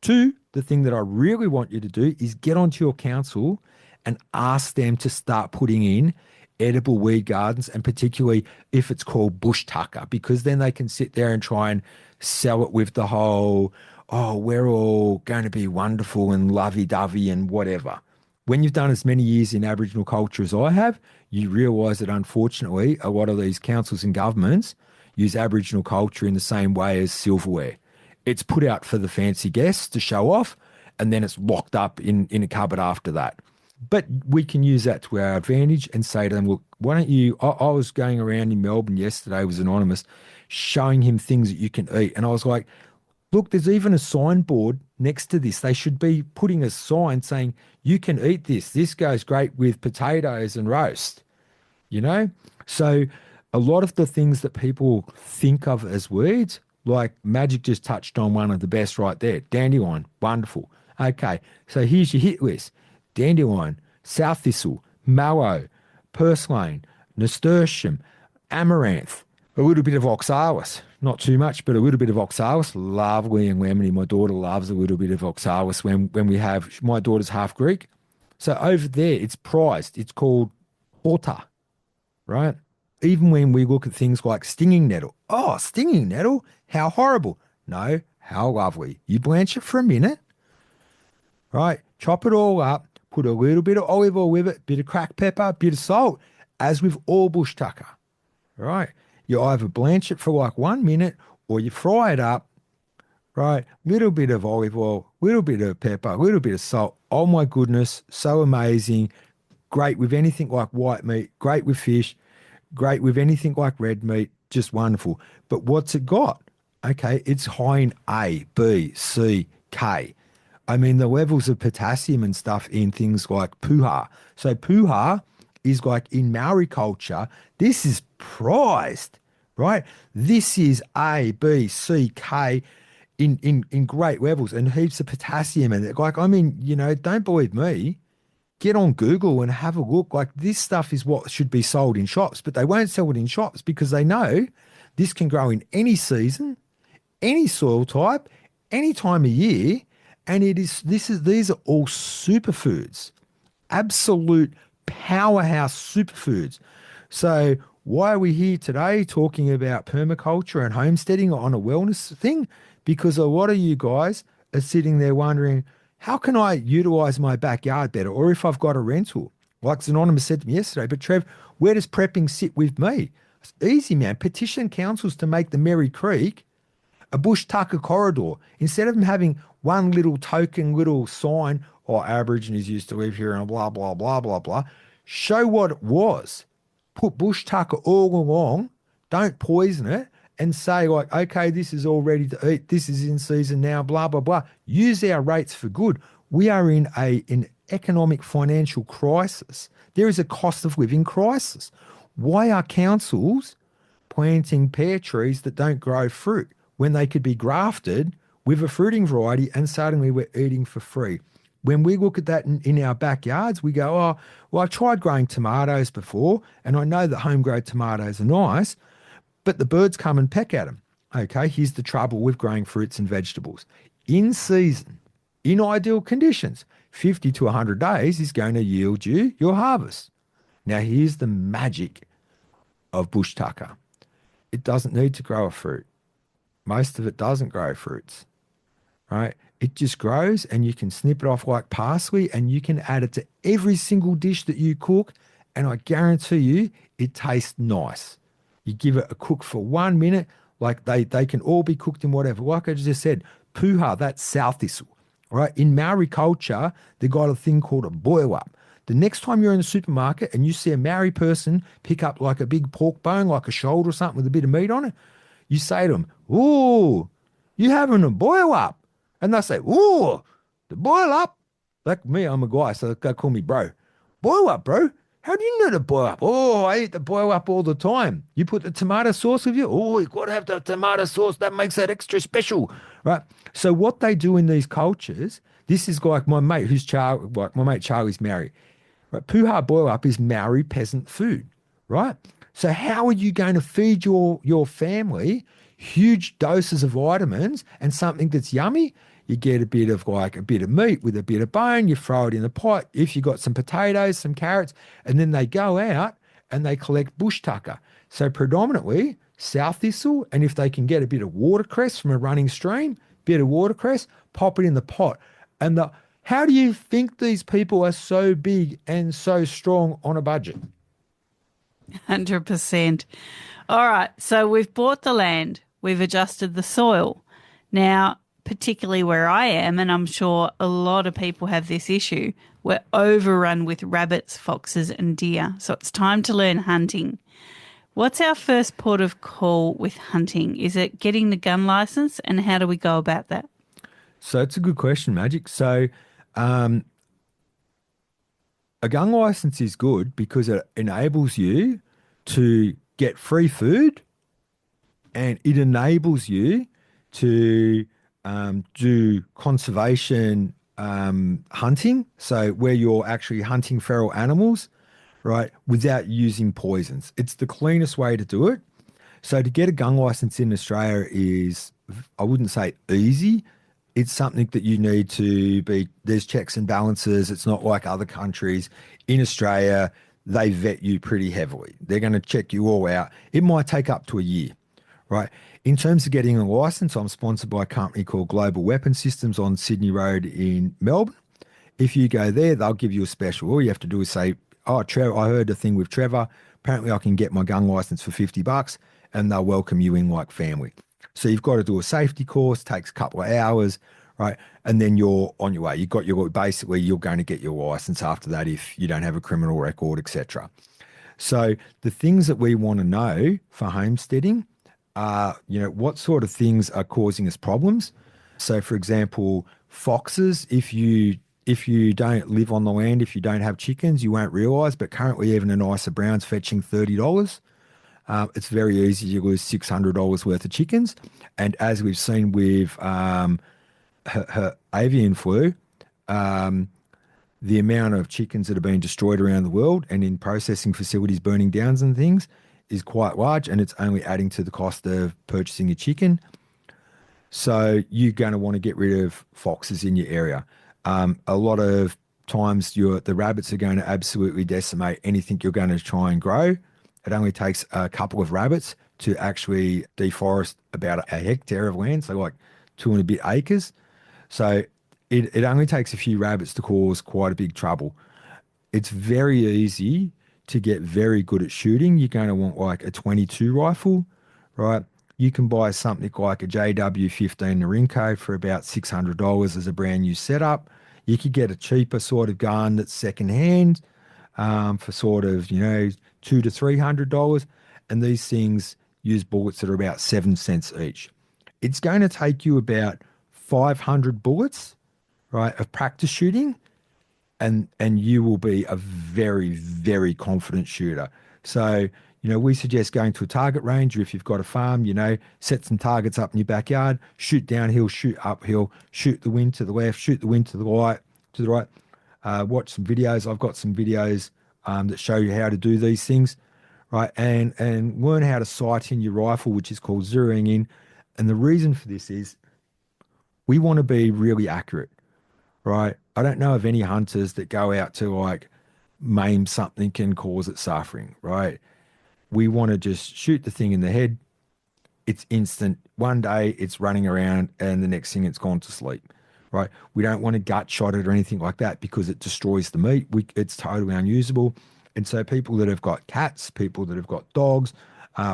Two, the thing that I really want you to do is get onto your council and ask them to start putting in edible weed gardens, and particularly if it's called bush tucker, because then they can sit there and try and sell it with the whole, oh, we're all going to be wonderful and lovey-dovey and whatever. When you've done as many years in Aboriginal culture as I have, you realise that unfortunately a lot of these councils and governments use Aboriginal culture in the same way as silverware. It's put out for the fancy guests to show off, and then it's locked up in a cupboard after that. But we can use that to our advantage and say to them, look, why don't you? I was going around in Melbourne yesterday, was anonymous, showing him things that you can eat. And I was like, look, there's even a signboard next to this. They should be putting a sign saying, you can eat this. This goes great with potatoes and roast, you know? So a lot of the things that people think of as weeds, like Magic just touched on one of the best right there. Dandelion, wonderful. Okay, so here's your hit list. Dandelion, south thistle, mallow, purslane, nasturtium, amaranth, a little bit of oxalis, not too much, but a little bit of oxalis, lovely and lemony. My daughter loves a little bit of oxalis when we have, my daughter's half Greek. So over there, it's prized. It's called horta, right? Even when we look at things like stinging nettle. Oh, stinging nettle, how horrible. No, how lovely. You blanch it for a minute, right? Chop it all up, put a little bit of olive oil with it, bit of cracked pepper, bit of salt, as with all bush tucker, right? You either blanch it for like 1 minute or you fry it up, right? Little bit of olive oil, little bit of pepper, little bit of salt. Oh my goodness, so amazing. Great with anything like white meat, great with fish, great with anything like red meat, just wonderful. But what's it got? Okay, it's high in A, B, C, K. I mean, the levels of potassium and stuff in things like puha. So puha is like in Maori culture, this is prized, right? This is A, B, C, K in great levels and heaps of potassium. And like, I mean, you know, don't believe me. Get on Google and have a look. Like this stuff is what should be sold in shops, but they won't sell it in shops because they know this can grow in any season, any soil type, any time of year. And these are all superfoods, absolute powerhouse superfoods. So why are we here today talking about permaculture and homesteading on a wellness thing? Because a lot of you guys are sitting there wondering, how can I utilize my backyard better? Or if I've got a rental, like Anonymous said to me yesterday, but Trev, where does prepping sit with me? It's easy, man. Petition councils to make the Merry Creek a bush tucker corridor. Instead of them having one little token, little sign, or Aborigines used to live here and blah, blah, blah, blah, blah, show what it was. Put bush tucker all along, don't poison it, and say like, okay, this is all ready to eat, this is in season now, blah, blah, blah. Use our rates for good. We are in an economic financial crisis. There is a cost of living crisis. Why are councils planting pear trees that don't grow fruit when they could be grafted with a fruiting variety and suddenly we're eating for free? When we look at that in our backyards, we go, oh, well, I've tried growing tomatoes before, and I know that home-grown tomatoes are nice, but the birds come and peck at them. Okay, here's the trouble with growing fruits and vegetables. In season, in ideal conditions, 50 to 100 days is going to yield you your harvest. Now, here's the magic of bush tucker. It doesn't need to grow a fruit. Most of it doesn't grow fruits, right? It just grows and you can snip it off like parsley and you can add it to every single dish that you cook, and I guarantee you it tastes nice. You give it a cook for 1 minute, like they can all be cooked in whatever. Like I just said, puha, that's south thistle, right? In Maori culture, they got a thing called a boil up. The next time you're in the supermarket and you see a Maori person pick up like a big pork bone, like a shoulder or something with a bit of meat on it, you say to them, ooh, you having a boil up? And they say, ooh, the boil up? Like me, I'm a guy, so they call me bro. Boil up, bro? How do you know to boil up? Oh, I eat the boil up all the time. You put the tomato sauce with you? Oh, you've got to have the tomato sauce. That makes that extra special, right? So what they do in these cultures, this is like my mate who's Charlie, like my mate Charlie's married. Right? Puha boil up is Maori peasant food, right? So how are you going to feed your family huge doses of vitamins and something that's yummy? You get a bit of like a bit of meat with a bit of bone, you throw it in the pot. If you got some potatoes, some carrots, and then they go out and they collect bush tucker. So predominantly south thistle, and if they can get a bit of watercress from a running stream, bit of watercress, pop it in the pot. And the how do you think these people are so big and so strong on a budget? 100%. All right. So we've bought the land, we've adjusted the soil. Now, particularly where I am, and I'm sure a lot of people have this issue, we're overrun with rabbits, foxes, and deer. So it's time to learn hunting. What's our first port of call with hunting? Is it getting the gun license, and how do we go about that? So it's a good question, Magic. So um, a gun license is good because it enables you to get free food and it enables you to do conservation hunting. So where you're actually hunting feral animals, right, without using poisons. It's the cleanest way to do it. So to get a gun license in Australia is, I wouldn't say easy. It's something that you need to be, there's checks and balances. It's not like other countries. In Australia, they vet you pretty heavily. They're going to check you all out. It might take up to a year, right? In terms of getting a license, I'm sponsored by a company called Global Weapon Systems on Sydney Road in Melbourne. If you go there, they'll give you a special. All you have to do is say, "Oh, Trevor, I heard a thing with Trevor. Apparently, I can get my gun license for $50," and they'll welcome you in like family. So you've got to do a safety course, takes a couple of hours, right? And then you're on your way. You got your basically you're going to get your license after that if you don't have a criminal record, etc. So the things that we want to know for homesteading are, what sort of things are causing us problems. So, for example, foxes. If you don't live on the land, if you don't have chickens, you won't realise. But currently, even an Isa Brown's fetching $30. It's very easy to lose $600 worth of chickens. And as we've seen with her avian flu, the amount of chickens that are being destroyed around the world and in processing facilities burning down and things is quite large, and it's only adding to the cost of purchasing a chicken. So you're going to want to get rid of foxes in your area. A lot of times the rabbits are going to absolutely decimate anything you're going to try and grow. It only takes a couple of rabbits to actually deforest about a hectare of land, so like 2 and a bit acres. So it only takes a few rabbits to cause quite a big trouble. It's very easy to get very good at shooting. You're going to want like a 22 rifle, right? You can buy something like a JW15 Norinco for about $600 as a brand new setup. You could get a cheaper sort of gun that's secondhand for sort of, $200 to $300. And these things use bullets that are about 7 cents each. It's going to take you about 500 bullets, right, of practice shooting, and you will be a very, very confident shooter. So, we suggest going to a target range, or if you've got a farm, set some targets up in your backyard, shoot downhill, shoot uphill, shoot the wind to the left, shoot the wind to the right. Watch some videos. I've got some videos that show you how to do these things, right? And learn how to sight in your rifle, which is called zeroing in. And the reason for this is we want to be really accurate, right? I don't know of any hunters that go out to like maim something and cause it suffering, right? We want to just shoot the thing in the head. It's instant. One day it's running around and the next thing it's gone to sleep, right? We don't want to gut shot it or anything like that because it destroys the meat. It's totally unusable. And so people that have got cats, people that have got dogs,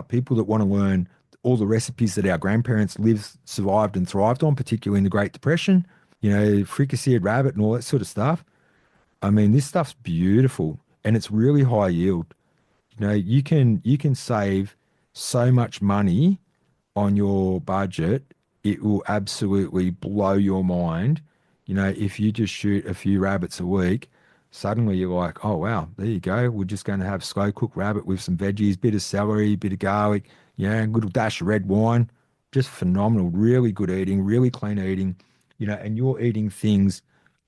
people that want to learn all the recipes that our grandparents lived, survived and thrived on, particularly in the Great Depression, fricasseed rabbit and all that sort of stuff. I mean, this stuff's beautiful and it's really high yield. You can save so much money on your budget. It will absolutely blow your mind. If you just shoot a few rabbits a week, suddenly you're like, oh wow, there you go. We're just going to have slow cooked rabbit with some veggies, bit of celery, bit of garlic, a little dash of red wine. Just phenomenal, really good eating, really clean eating, and you're eating things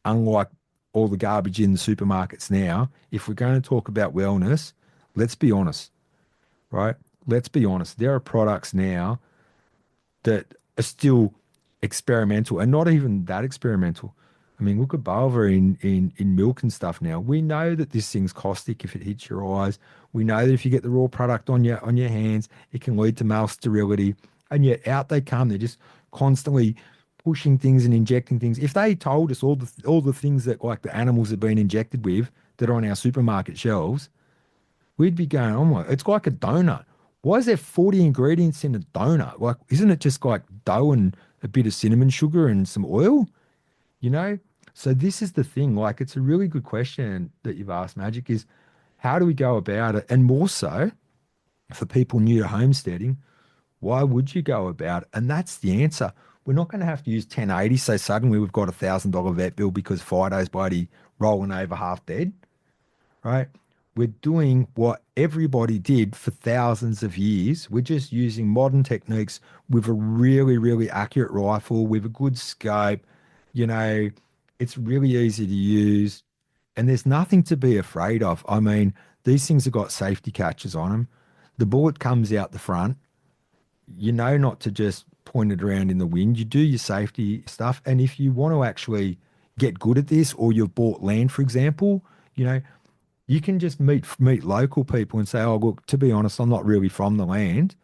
unlike all the garbage in the supermarkets now. If we're going to talk about wellness, let's be honest, right? Let's be honest. There are products now that are still experimental and not even that experimental. I mean, look at Balva in milk and stuff now. We know that this thing's caustic if it hits your eyes. We know that if you get the raw product on your hands, it can lead to male sterility. And yet out they come. They're just constantly pushing things and injecting things. If they told us all the things that like the animals have been injected with that are on our supermarket shelves, we'd be going, oh my, it's like a donut. Why is there 40 ingredients in a donut? Like, isn't it just like dough and a bit of cinnamon sugar and some oil? You know? So this is the thing. Like, it's a really good question that you've asked, Magic, is how do we go about it? And more so for people new to homesteading, why would you go about it? And that's the answer. We're not going to have to use 1080. So suddenly we've got $1,000 vet bill because Fido's bloody rolling over half dead, right? We're doing what everybody did for thousands of years. We're just using modern techniques with a really, really accurate rifle, with a good scope. You know, it's really easy to use, and there's nothing to be afraid of. I mean, these things have got safety catches on them. The bullet comes out the front. You know not to just point it around in the wind. You do your safety stuff. And if you want to actually get good at this, or you've bought land, for example, you know, you can just meet local people and say, oh, look, to be honest, I'm not really from the land,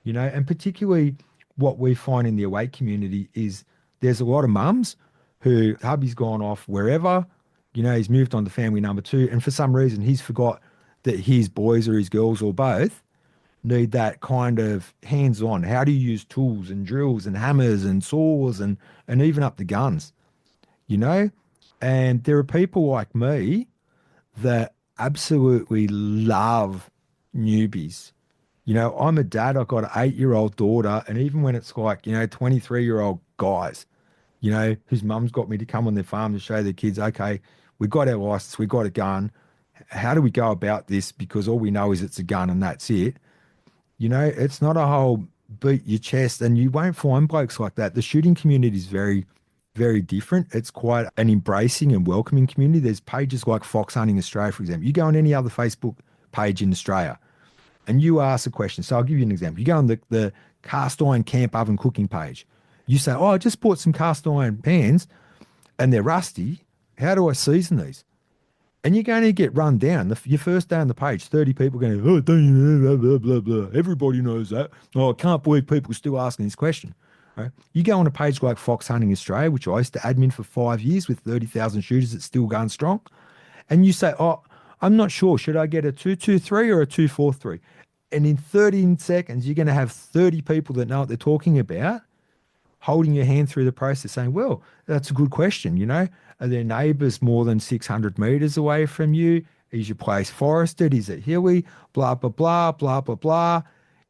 you know. And particularly what we find in the awake community is there's a lot of mums who hubby's gone off wherever, you know, he's moved on to family number two, and for some reason he's forgot that his boys or his girls or both need that kind of hands-on. How do you use tools and drills and hammers and saws and even up the guns, you know? And there are people like me that absolutely love newbies. You know, I'm a dad, I've got an 8-year-old daughter, and even when it's like, you know, 23-year-old guys, you know, whose mum's got me to come on their farm to show their kids, okay, we got our license, we got a gun. How do we go about this? Because all we know is it's a gun and that's it. You know, it's not a whole beat your chest, and you won't find blokes like that. The shooting community is very, very different. It's quite an embracing and welcoming community. There's pages like Fox Hunting Australia, for example. You go on any other Facebook page in Australia and you ask a question. So I'll give you an example. You go on the cast iron camp oven cooking page. You say, oh, I just bought some cast iron pans and they're rusty. How do I season these? And you're going to get run down. Your first day on the page, 30 people going, oh, don't you know, blah, blah, blah, blah. Everybody knows that. Oh, I can't believe people are still asking this question. Right? You go on a page like Fox Hunting Australia, which I used to admin for 5 years with 30,000 shooters that's still going strong. And you say, oh, I'm not sure. Should I get a 223 or a 243? And in 13 seconds, you're going to have 30 people that know what they're talking about holding your hand through the process saying, well, that's a good question, you know. Are there neighbours more than 600 metres away from you? Is your place forested? Is it hilly? Blah, blah, blah, blah, blah, blah.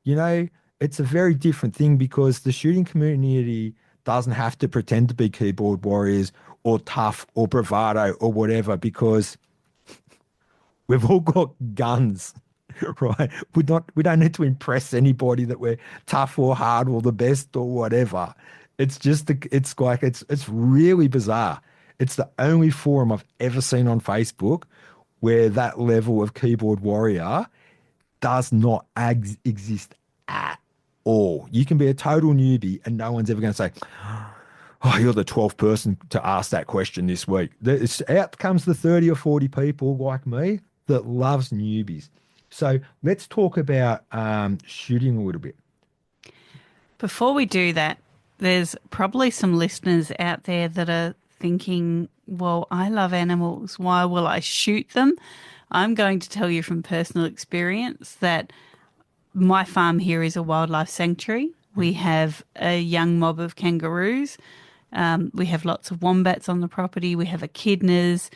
You know, it's a very different thing because the shooting community doesn't have to pretend to be keyboard warriors or tough or bravado or whatever, because we've all got guns, right? We don't need to impress anybody that we're tough or hard or the best or whatever. It's really bizarre. It's the only forum I've ever seen on Facebook where that level of keyboard warrior does not exist at all. You can be a total newbie and no one's ever going to say, oh, you're the 12th person to ask that question this week. Out comes the 30 or 40 people like me that loves newbies. So let's talk about shooting a little bit. Before we do that, there's probably some listeners out there that are thinking, well, I love animals. Why will I shoot them? I'm going to tell you from personal experience that my farm here is a wildlife sanctuary. We have a young mob of kangaroos. We have lots of wombats on the property. We have echidnas.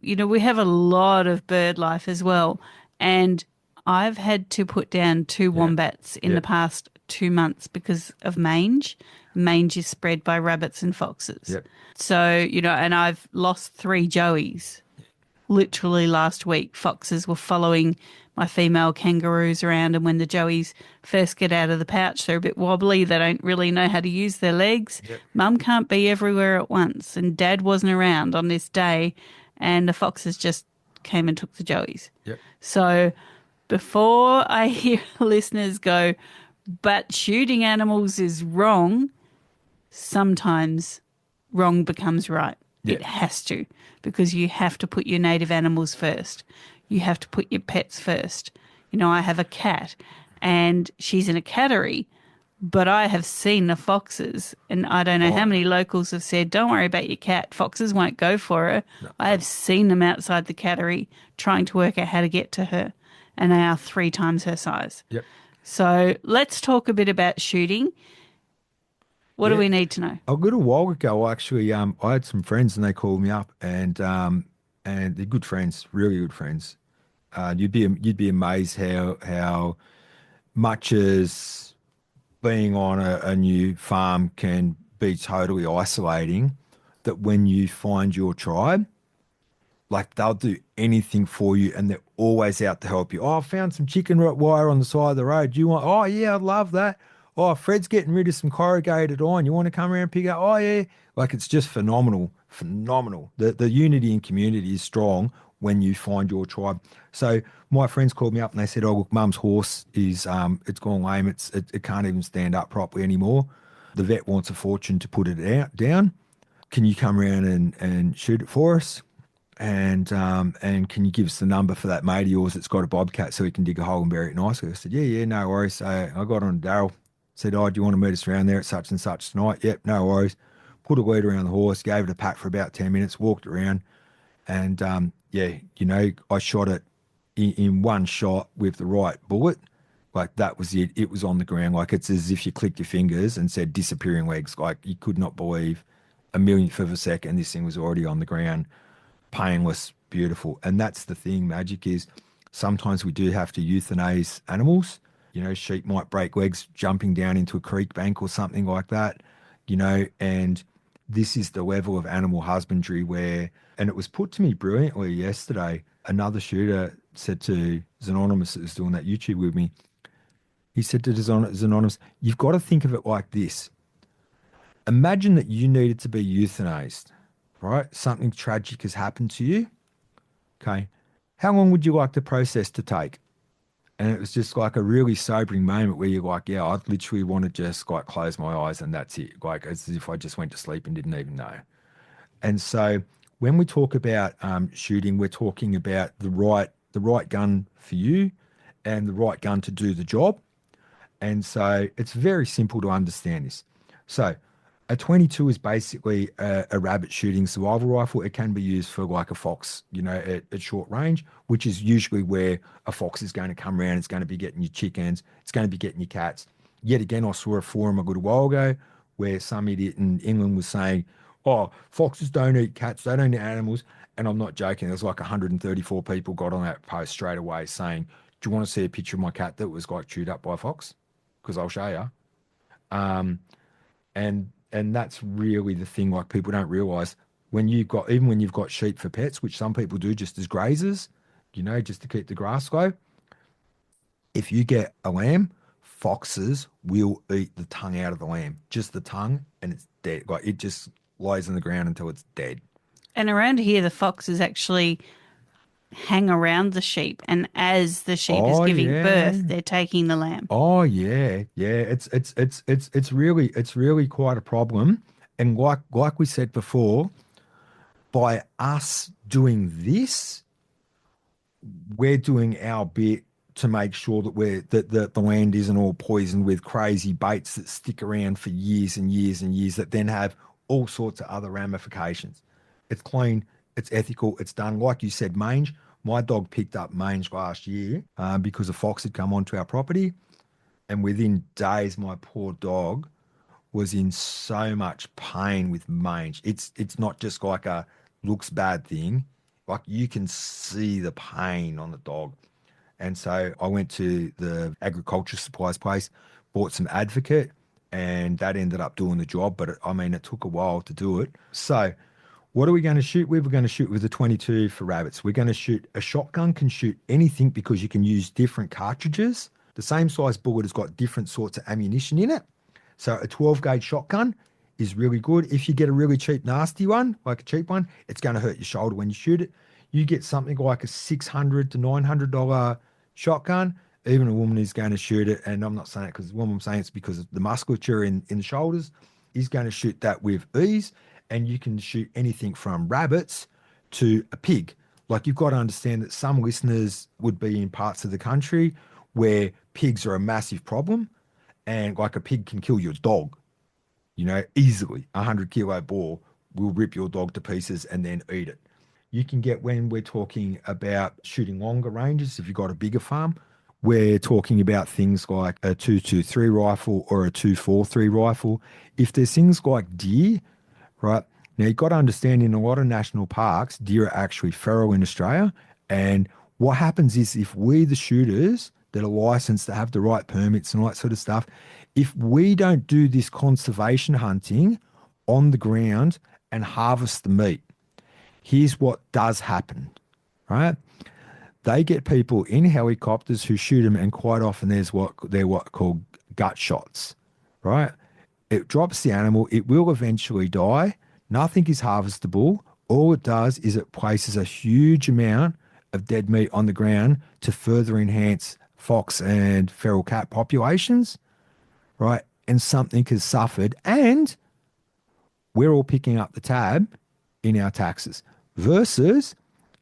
You know, we have a lot of bird life as well. And I've had to put down 2 wombats in the past 2 months because of mange. Mange is spread by rabbits and foxes. Yep. So, you know, and I've lost 3 joeys literally last week. Foxes were following my female kangaroos around, and when the joeys first get out of the pouch, they're a bit wobbly. They don't really know how to use their legs. Yep. Mum can't be everywhere at once, and Dad wasn't around on this day, and the foxes just came and took the joeys. Yep. So before I hear listeners go, but shooting animals is wrong, sometimes wrong becomes right. Yeah. It has to, because you have to put your native animals first. You have to put your pets first. You know, I have a cat and she's in a cattery, but I have seen the foxes, and I don't know how Oh, many locals have said, don't worry about your cat. Foxes won't go for her. no. I have seen them outside the cattery trying to work out how to get to her, and they are 3 times her size. Yep. So let's talk a bit about shooting. What do Yeah. we need to know? A little while ago, actually, I had some friends and they called me up and they're good friends, really good friends. You'd be amazed how much as being on a new farm can be totally isolating, that when you find your tribe, like they'll do anything for you and they're always out to help you. Oh, I found some chicken wire on the side of the road. Do you want? Oh, yeah, I'd love that. Oh, Fred's getting rid of some corrugated iron. You want to come around and pick up? Oh, yeah. Like it's just phenomenal, phenomenal. The unity in community is strong when you find your tribe. So my friends called me up and they said, "Oh, look, Mum's horse is it's gone lame. It can't even stand up properly anymore. The vet wants a fortune to put it down. Can you come around and shoot it for us? And can you give us the number for that mate of yours that's got a bobcat so he can dig a hole and bury it nicely?" I said, yeah, no worries. So I got on Daryl, said, "Oh, do you want to meet us around there at such and such tonight?" "Yep, no worries." Put a lead around the horse, gave it a pat for about 10 minutes, walked around, and yeah, I shot it in one shot with the right bullet. Like that was it. It was on the ground. Like it's as if you clicked your fingers and said disappearing legs. Like you could not believe a millionth of a second this thing was already on the ground, painless, beautiful. And that's the thing, Magic, is sometimes we do have to euthanize animals. Sheep might break legs jumping down into a creek bank or something like that, and this is the level of animal husbandry where, and it was put to me brilliantly yesterday. Another shooter said to Xanonymous that was doing that YouTube with me, he said to Xanonymous, "You've got to think of it like this. Imagine that you needed to be euthanized, right? Something tragic has happened to you. Okay. How long would you like the process to take?" And it was just like a really sobering moment where you're like, yeah, I'd literally want to just like close my eyes and that's it. Like it's as if I just went to sleep and didn't even know. And so when we talk about shooting, we're talking about the right gun for you and the right gun to do the job. And so it's very simple to understand this. So a 22 is basically a rabbit shooting survival rifle. It can be used for like a fox, at short range, which is usually where a fox is going to come around. It's going to be getting your chickens. It's going to be getting your cats. Yet again, I saw a forum a good while ago where some idiot in England was saying, "Oh, foxes don't eat cats. They don't eat animals." And I'm not joking. There was like 134 people got on that post straight away saying, "Do you want to see a picture of my cat that was like chewed up by a fox? Because I'll show you." Um, and that's really the thing, like people don't realize, even when you've got sheep for pets, which some people do just as grazers, just to keep the grass low. If you get a lamb, foxes will eat the tongue out of the lamb, just the tongue, and it's dead. Like it just lies on the ground until it's dead. And around here, the foxes actually hang around the sheep, and as the sheep is Oh giving yeah. birth, they're taking the lamb. Oh yeah. Yeah. It's really quite a problem. And like we said before, by us doing this, we're doing our bit to make sure that the land isn't all poisoned with crazy baits that stick around for years and years and years that then have all sorts of other ramifications. It's clean, it's ethical, it's done. Like you said, mange. My dog picked up mange last year because a fox had come onto our property, and within days, my poor dog was in so much pain with mange. It's not just like a looks bad thing. Like you can see the pain on the dog. And so I went to the agriculture supplies place, bought some Advocate, and that ended up doing the job. But I mean, it took a while to do it. So what are we going to shoot with? We're going to shoot with a 22 for rabbits. We're going to shoot, a shotgun can shoot anything because you can use different cartridges. The same size bullet has got different sorts of ammunition in it. So a 12 gauge shotgun is really good. If you get a really cheap, nasty one, like a cheap one, it's going to hurt your shoulder when you shoot it. You get something like a $600 to $900 shotgun, even a woman is going to shoot it. And I'm not saying it because the woman, I'm saying it's because of the musculature in the shoulders, is going to shoot that with ease. And you can shoot anything from rabbits to a pig. Like you've got to understand that some listeners would be in parts of the country where pigs are a massive problem, and like a pig can kill your dog, easily. A 100 kilo boar will rip your dog to pieces and then eat it. You can get, when we're talking about shooting longer ranges, if you've got a bigger farm, we're talking about things like a 223 rifle or a 243 rifle. If there's things like deer, right? Now you've got to understand, in a lot of national parks, deer are actually feral in Australia. And what happens is, if we, the shooters that are licensed, to have the right permits and all that sort of stuff, if we don't do this conservation hunting on the ground and harvest the meat, here's what does happen, right? They get people in helicopters who shoot them, and quite often they're what called gut shots, right? It drops the animal, it will eventually die. Nothing is harvestable. All it does is it places a huge amount of dead meat on the ground to further enhance fox and feral cat populations, right? And something has suffered, and we're all picking up the tab in our taxes. Versus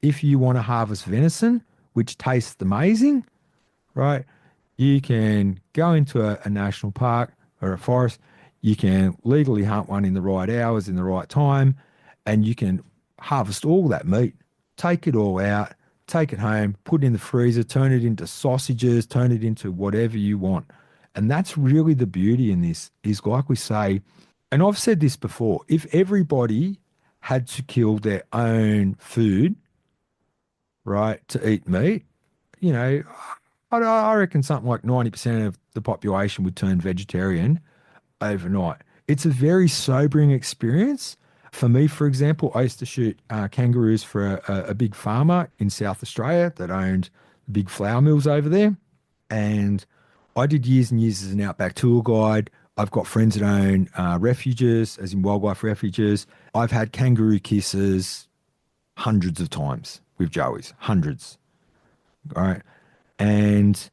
if you want to harvest venison, which tastes amazing, right? You can go into a national park or a forest, you can legally hunt one in the right hours, in the right time, and you can harvest all that meat, take it all out, take it home, put it in the freezer, turn it into sausages, turn it into whatever you want. And that's really the beauty in this, is like we say, and I've said this before, if everybody had to kill their own food, right, to eat meat, you know, I reckon something like 90% of the population would turn vegetarian overnight. It's a very sobering experience. For me, for example, I used to shoot kangaroos for a big farmer in South Australia that owned big flour mills over there. And I did years and years as an outback tour guide. I've got friends that own refuges, as in wildlife refuges. I've had kangaroo kisses hundreds of times with joeys, hundreds. All right. And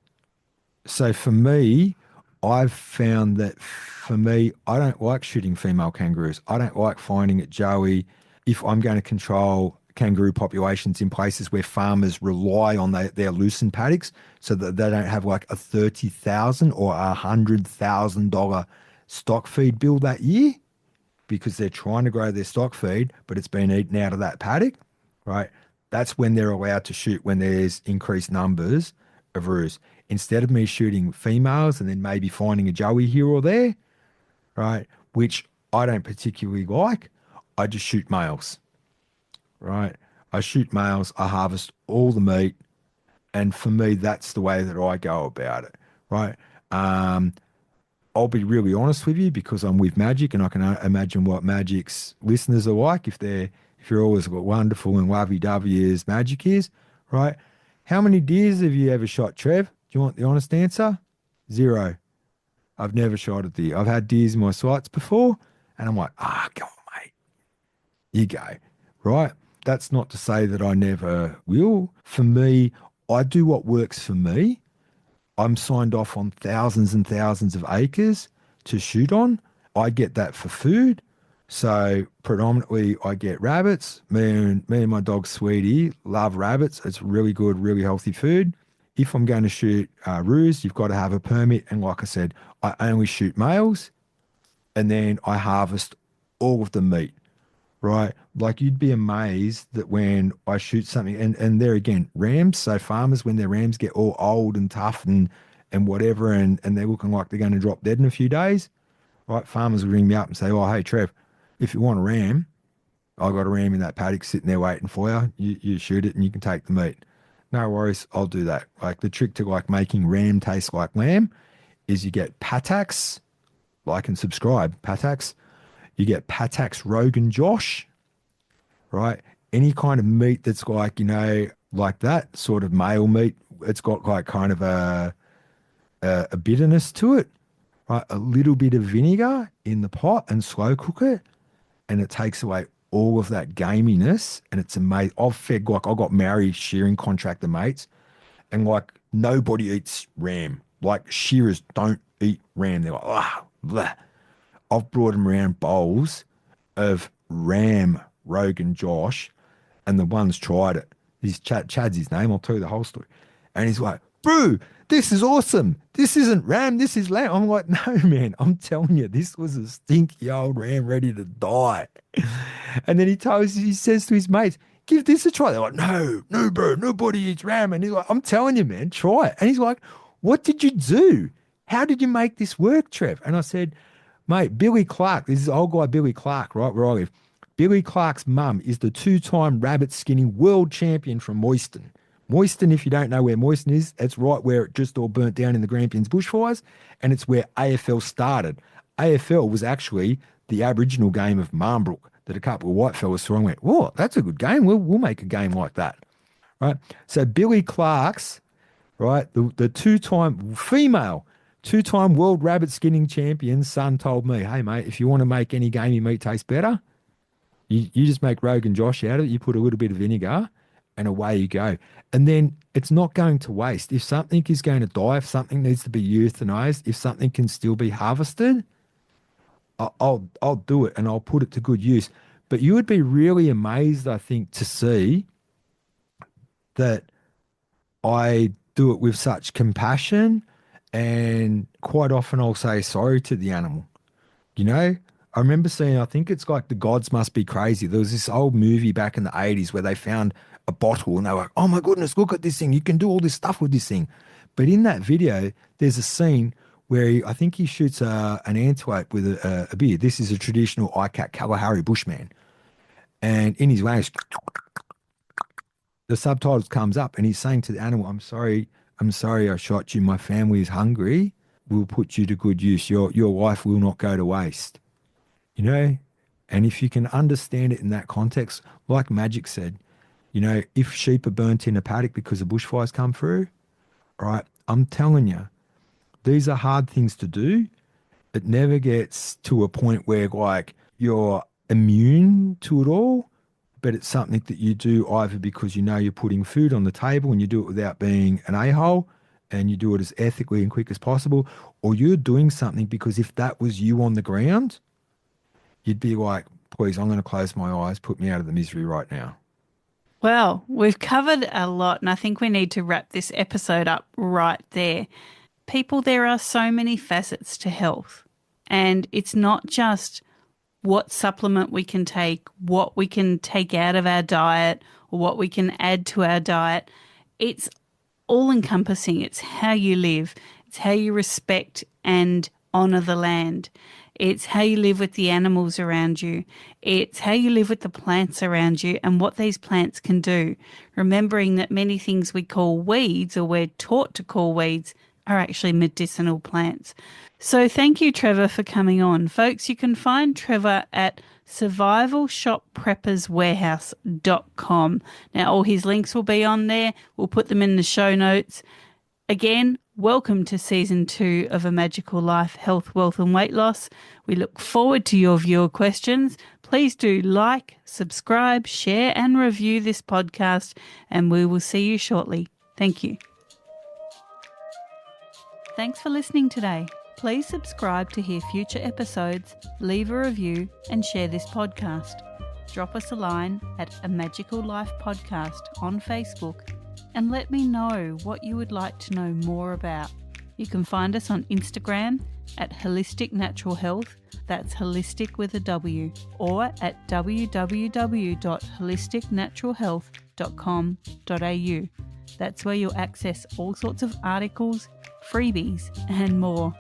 so for me, I've found that for me, I don't like shooting female kangaroos. I don't like finding it joey if I'm going to control kangaroo populations in places where farmers rely on their lucerne paddocks, so that they don't have like a $30,000 or $100,000 stock feed bill that year, because they're trying to grow their stock feed, but it's been eaten out of that paddock, right? That's when they're allowed to shoot, when there's increased numbers of roos. Instead of me shooting females and then maybe finding a joey here or there, right, which I don't particularly like, I just shoot males, right? I shoot males, I harvest all the meat, and for me, that's the way that I go about it, right? I'll be really honest with you, because I'm with Magic, and I can imagine what Magic's listeners are like if you're always wonderful and lovey-dovey as Magic is, right? How many deers have you ever shot, Trev? Do you want the honest answer? Zero. I've never shot a deer. I've had deers in my sights before, and I'm like, go on, mate. You go, right? That's not to say that I never will. For me, I do what works for me. I'm signed off on thousands and thousands of acres to shoot on. I get that for food. So predominantly I get rabbits. Me and my dog Sweetie love rabbits. It's really good, really healthy food. If I'm going to shoot roos, you've got to have a permit. And like I said, I only shoot males, and then I harvest all of the meat, right? Like, you'd be amazed that when I shoot something, and there again, rams, so farmers, when their rams get all old and tough and whatever, and they're looking like they're going to drop dead in a few days, right? Farmers will ring me up and say, oh, hey, Trev, if you want a ram, I've got a ram in that paddock sitting there waiting for you. You shoot it and you can take the meat. No worries, I'll do that. Like, the trick to like making ram taste like lamb is you get Patax, like and subscribe, Patax. You get Patax Rogan Josh, right? Any kind of meat that's like, like that sort of male meat, it's got like kind of a bitterness to it, right? A little bit of vinegar in the pot and slow cook it, and it takes away all of that gaminess, and it's amazing. I've fed, like, I got married shearing contractor mates, and like nobody eats ram. Like shearers don't eat ram. They're like, ah, blah. I've brought them around bowls of ram Rogan Josh, and the one's tried it. He's Chad's his name. I'll tell you the whole story. And he's like, bro, this is awesome. This isn't ram, this is lamb. I'm like, no, man, I'm telling you, this was a stinky old ram ready to die. And then he says to his mates, give this a try. They're like, no, bro, nobody eats ram. And he's like, I'm telling you, man, try it. And he's like, what did you do? How did you make this work, Trev? And I said, mate, Billy Clark, this is old guy Billy Clark, right where I live. Billy Clark's mum is the 2-time rabbit skinning world champion from Moyston. Moyston, if you don't know where Moyston is, it's right where it just all burnt down in the Grampians bushfires, and it's where AFL started. AFL was actually the Aboriginal game of Marnbrook that a couple of white fellas saw and went, whoa, that's a good game. We'll make a game like that, right? So Billy Clark's, right, the two-time world rabbit skinning champion's son told me, hey, mate, if you want to make any gamey meat taste better, you just make Rogan Josh out of it. You put a little bit of vinegar and away you go. And then it's not going to waste. If something is going to die, if something needs to be euthanized, if something can still be harvested, I'll do it and I'll put it to good use. But you would be really amazed, I think, to see that I do it with such compassion, and quite often I'll say sorry to the animal. You know, I remember seeing, I think it's like The Gods Must Be Crazy. There was this old movie back in the 80s where they found a bottle and they were like, oh my goodness, look at this thing. You can do all this stuff with this thing. But in that video, there's a scene where I think he shoots an antelope with a beer. This is a traditional ICAC Kalahari bushman. And in his way, the subtitles comes up and he's saying to the animal, I'm sorry I shot you. My family is hungry. We'll put you to good use. Your life will not go to waste. You know? And if you can understand it in that context, like Magic said, you know, if sheep are burnt in a paddock because the bushfires come through, right, I'm telling you, these are hard things to do. It never gets to a point where like you're immune to it all, but it's something that you do either because you know you're putting food on the table and you do it without being an a-hole and you do it as ethically and quick as possible, or you're doing something because if that was you on the ground, you'd be like, please, I'm going to close my eyes, put me out of the misery right now. Well, we've covered a lot, and I think we need to wrap this episode up right there. People, there are so many facets to health, and it's not just what supplement we can take, what we can take out of our diet, or what we can add to our diet. It's all-encompassing. It's how you live. It's how you respect and honour the land. It's how you live with the animals around you. It's how you live with the plants around you and what these plants can do. Remembering that many things we call weeds, or we're taught to call weeds, are actually medicinal plants. So thank you, Trevor, for coming on. Folks, you can find Trevor at survivalshopprepperswarehouse.com. Now, all his links will be on there. We'll put them in the show notes. Again, welcome to Season 2 of A Magical Life, Health, Wealth and Weight Loss. We look forward to your viewer questions. Please do like, subscribe, share and review this podcast, and we will see you shortly. Thank you. Thanks for listening today. Please subscribe to hear future episodes, leave a review and share this podcast. Drop us a line at A Magical Life Podcast on Facebook and let me know what you would like to know more about. You can find us on Instagram at Holistic Natural Health, that's holistic with a W, or at www.holisticnaturalhealth.com.au. That's where you'll access all sorts of articles, freebies and more.